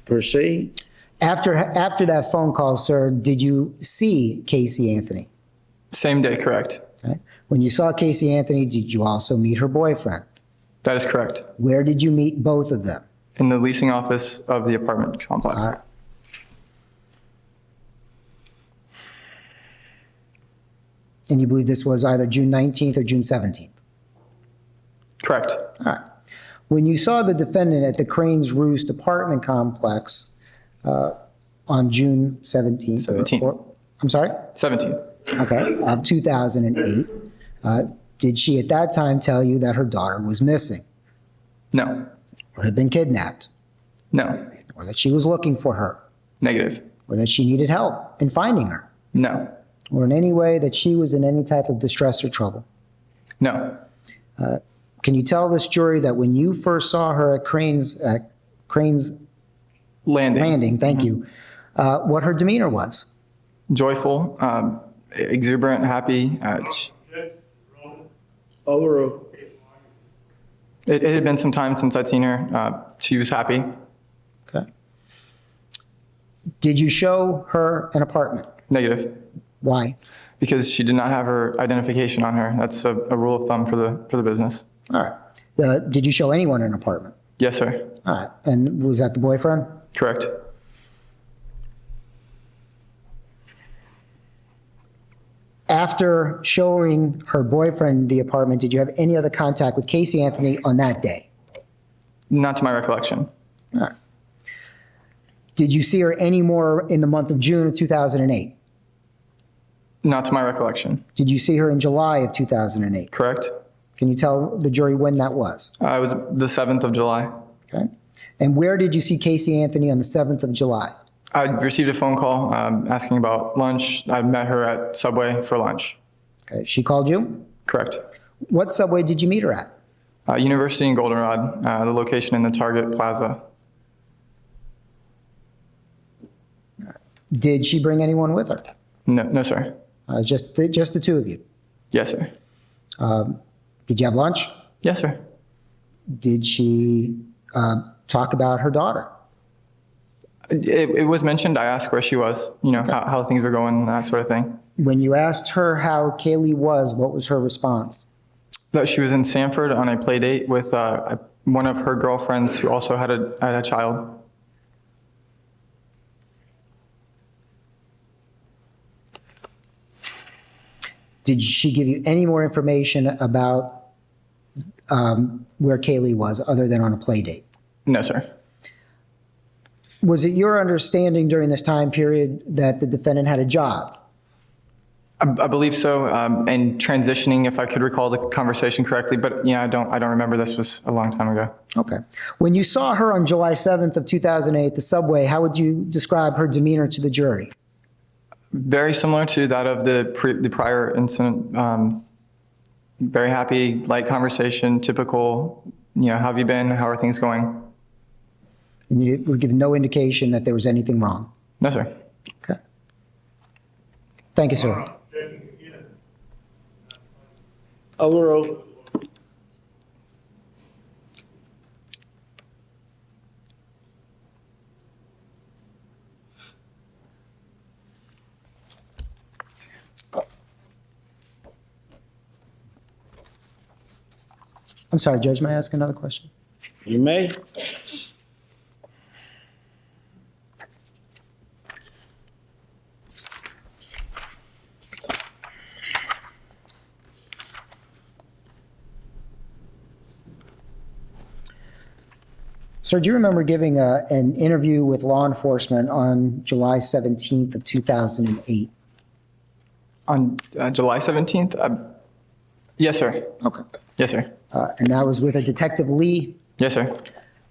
Proceed. After that phone call, sir, did you see Caylee Anthony? Same day, correct. Okay. When you saw Caylee Anthony, did you also meet her boyfriend? That is correct. Where did you meet both of them? In the leasing office of the apartment complex. All right. And you believe this was either June 19th or June 17th? Correct. All right. When you saw the defendant at the Crane's Roost apartment complex on June 17th? 17th. I'm sorry? 17th. Okay, of 2008, did she at that time tell you that her daughter was missing? No. Or had been kidnapped? No. Or that she was looking for her? Negative. Or that she needed help in finding her? No. Or in any way that she was in any type of distress or trouble? No. Can you tell this jury that when you first saw her at Crane's Landing, thank you, what her demeanor was? Joyful, exuberant, happy. Overruled. It had been some time since I'd seen her. She was happy. Okay. Did you show her an apartment? Negative, Why? because she did not have her identification on her. That's a rule of thumb for the business. All right. Did you show anyone an apartment? Yes, sir. All right. And was that the boyfriend? Correct. After showing her boyfriend the apartment, did you have any other contact with Caylee Anthony on that day? Not to my recollection. All right. Did you see her any more in the month of June of 2008? Not to my recollection. Did you see her in July of 2008? Correct. Can you tell the jury when that was? It was the 7th of July. Okay. And where did you see Caylee Anthony on the 7th of July? I received a phone call asking about lunch. I met her at Subway for lunch. Okay. She called you? Correct. What Subway did you meet her at? University in Goldenrod, the location in the Target Plaza. Did she bring anyone with her? No, sir. Just the two of you? Yes, sir. Did you have lunch? Yes, sir. Did she talk about her daughter? It was mentioned. I asked where she was, how things were going, that sort of thing. When you asked her how Caylee was, what was her response? That she was in Sanford on a play date with one of her girlfriends who also had a child. Did she give you any more information about where Caylee was other than on a play date? No, sir. Was it your understanding during this time period that the defendant had a job? I believe so. And transitioning, if I could recall the conversation correctly, but I don't remember. This was a long time ago. Okay. When you saw her on July 7th of 2008 at the Subway, how would you describe her demeanor to the jury? Very similar to that of the prior incident. Very happy, light conversation, typical, how have you been? How are things going? And you were given no indication that there was anything wrong? No, sir. Okay. Thank you, sir. Overruled. I'm sorry, Judge, may I ask another question? You may. Sir, do you remember giving an interview with law enforcement on July 17th of 2008? On July 17th? Yes, sir. Okay. Yes, sir. And that was with a Detective Lee? Yes, sir.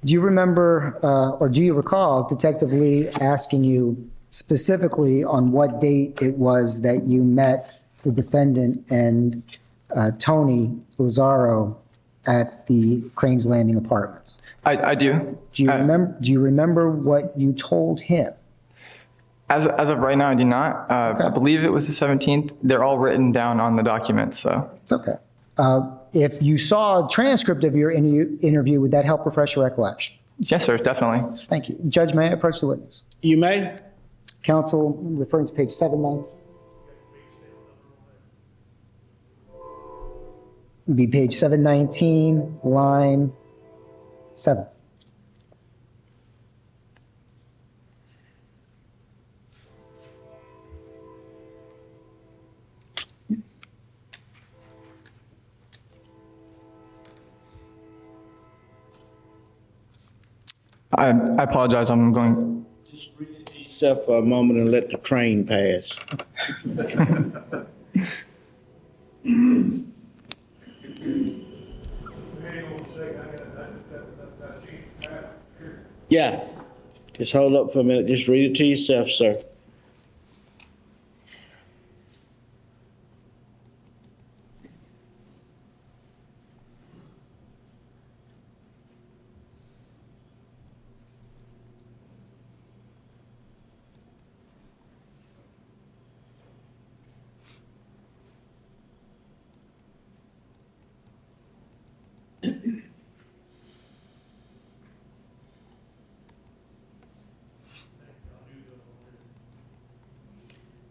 Do you remember, or do you recall Detective Lee asking you specifically on what date it was that you met the defendant and Tony Lazaro at the Crane's Landing Apartments? I do. Do you remember what you told him? As of right now, I do not. I believe it was the 17th. They're all written down on the documents, so. It's okay. If you saw a transcript of your interview, would that help refresh your recollection? Yes, sir, definitely. Thank you. Judge, may I approach the witness? You may. Counsel, referring to page 790. Would be page 719, line 7. I apologize. I'm going. Just read it to yourself for a moment and let the train pass. Yeah. Just hold up for a minute. Just read it to yourself, sir.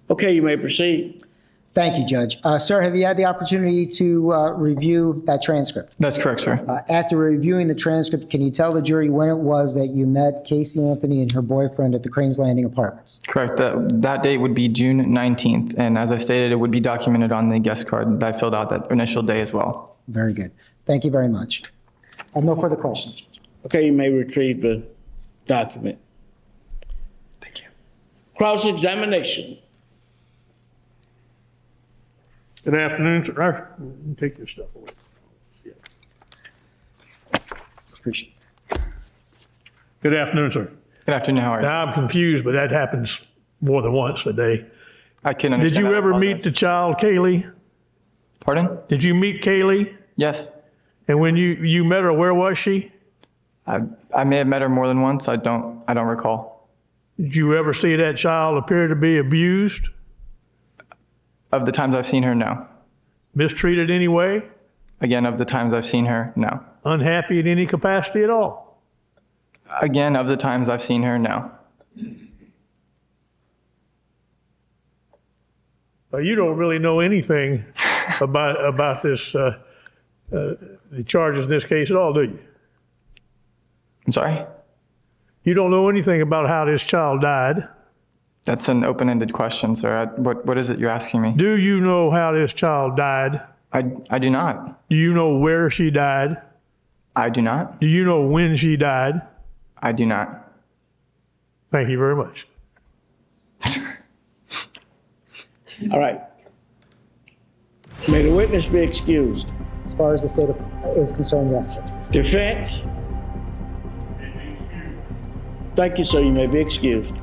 Okay, you may proceed. Thank you, Judge. Sir, have you had the opportunity to review that transcript? That's correct, sir. After reviewing the transcript, can you tell the jury when it was that you met Caylee Anthony and her boyfriend at the Cranes Landing Apartments? Correct. That date would be June 19th. And as I stated, it would be documented on the guest card that I filled out that initial day as well. Very good. Thank you very much. I have no further questions. Okay, you may retrieve the document. Thank you. Cross-examination. Good afternoon, sir. Take your stuff away. Appreciate Good afternoon, sir. Good afternoon. How are you? Now, I'm confused, but that happens more than once a day. I can understand. Did you that. I ever meet apologize. the child, Caylee? Pardon? Did you meet Caylee? Yes. And when you met her, where was she? I may have met her more than once. I don't recall. Did you ever see that child appear to be abused, Of the times I've seen her, no. mistreated in any way, Again, of the times I've seen her, no. unhappy in any capacity at all? Again, of the times I've seen her, no. Well, you don't really know anything about this, the charges in this case at all, do you? I'm sorry? You don't know anything about how this child died. That's an open-ended question, sir. What is it you're asking me? Do you know how this child died? I do not. Do you know where she died? I do not. Do you know when she died? I do not. Thank you very much. All right. May the witness be excused. As far as the state is concerned, yes, sir. Defense? Thank you, sir. You may be excused.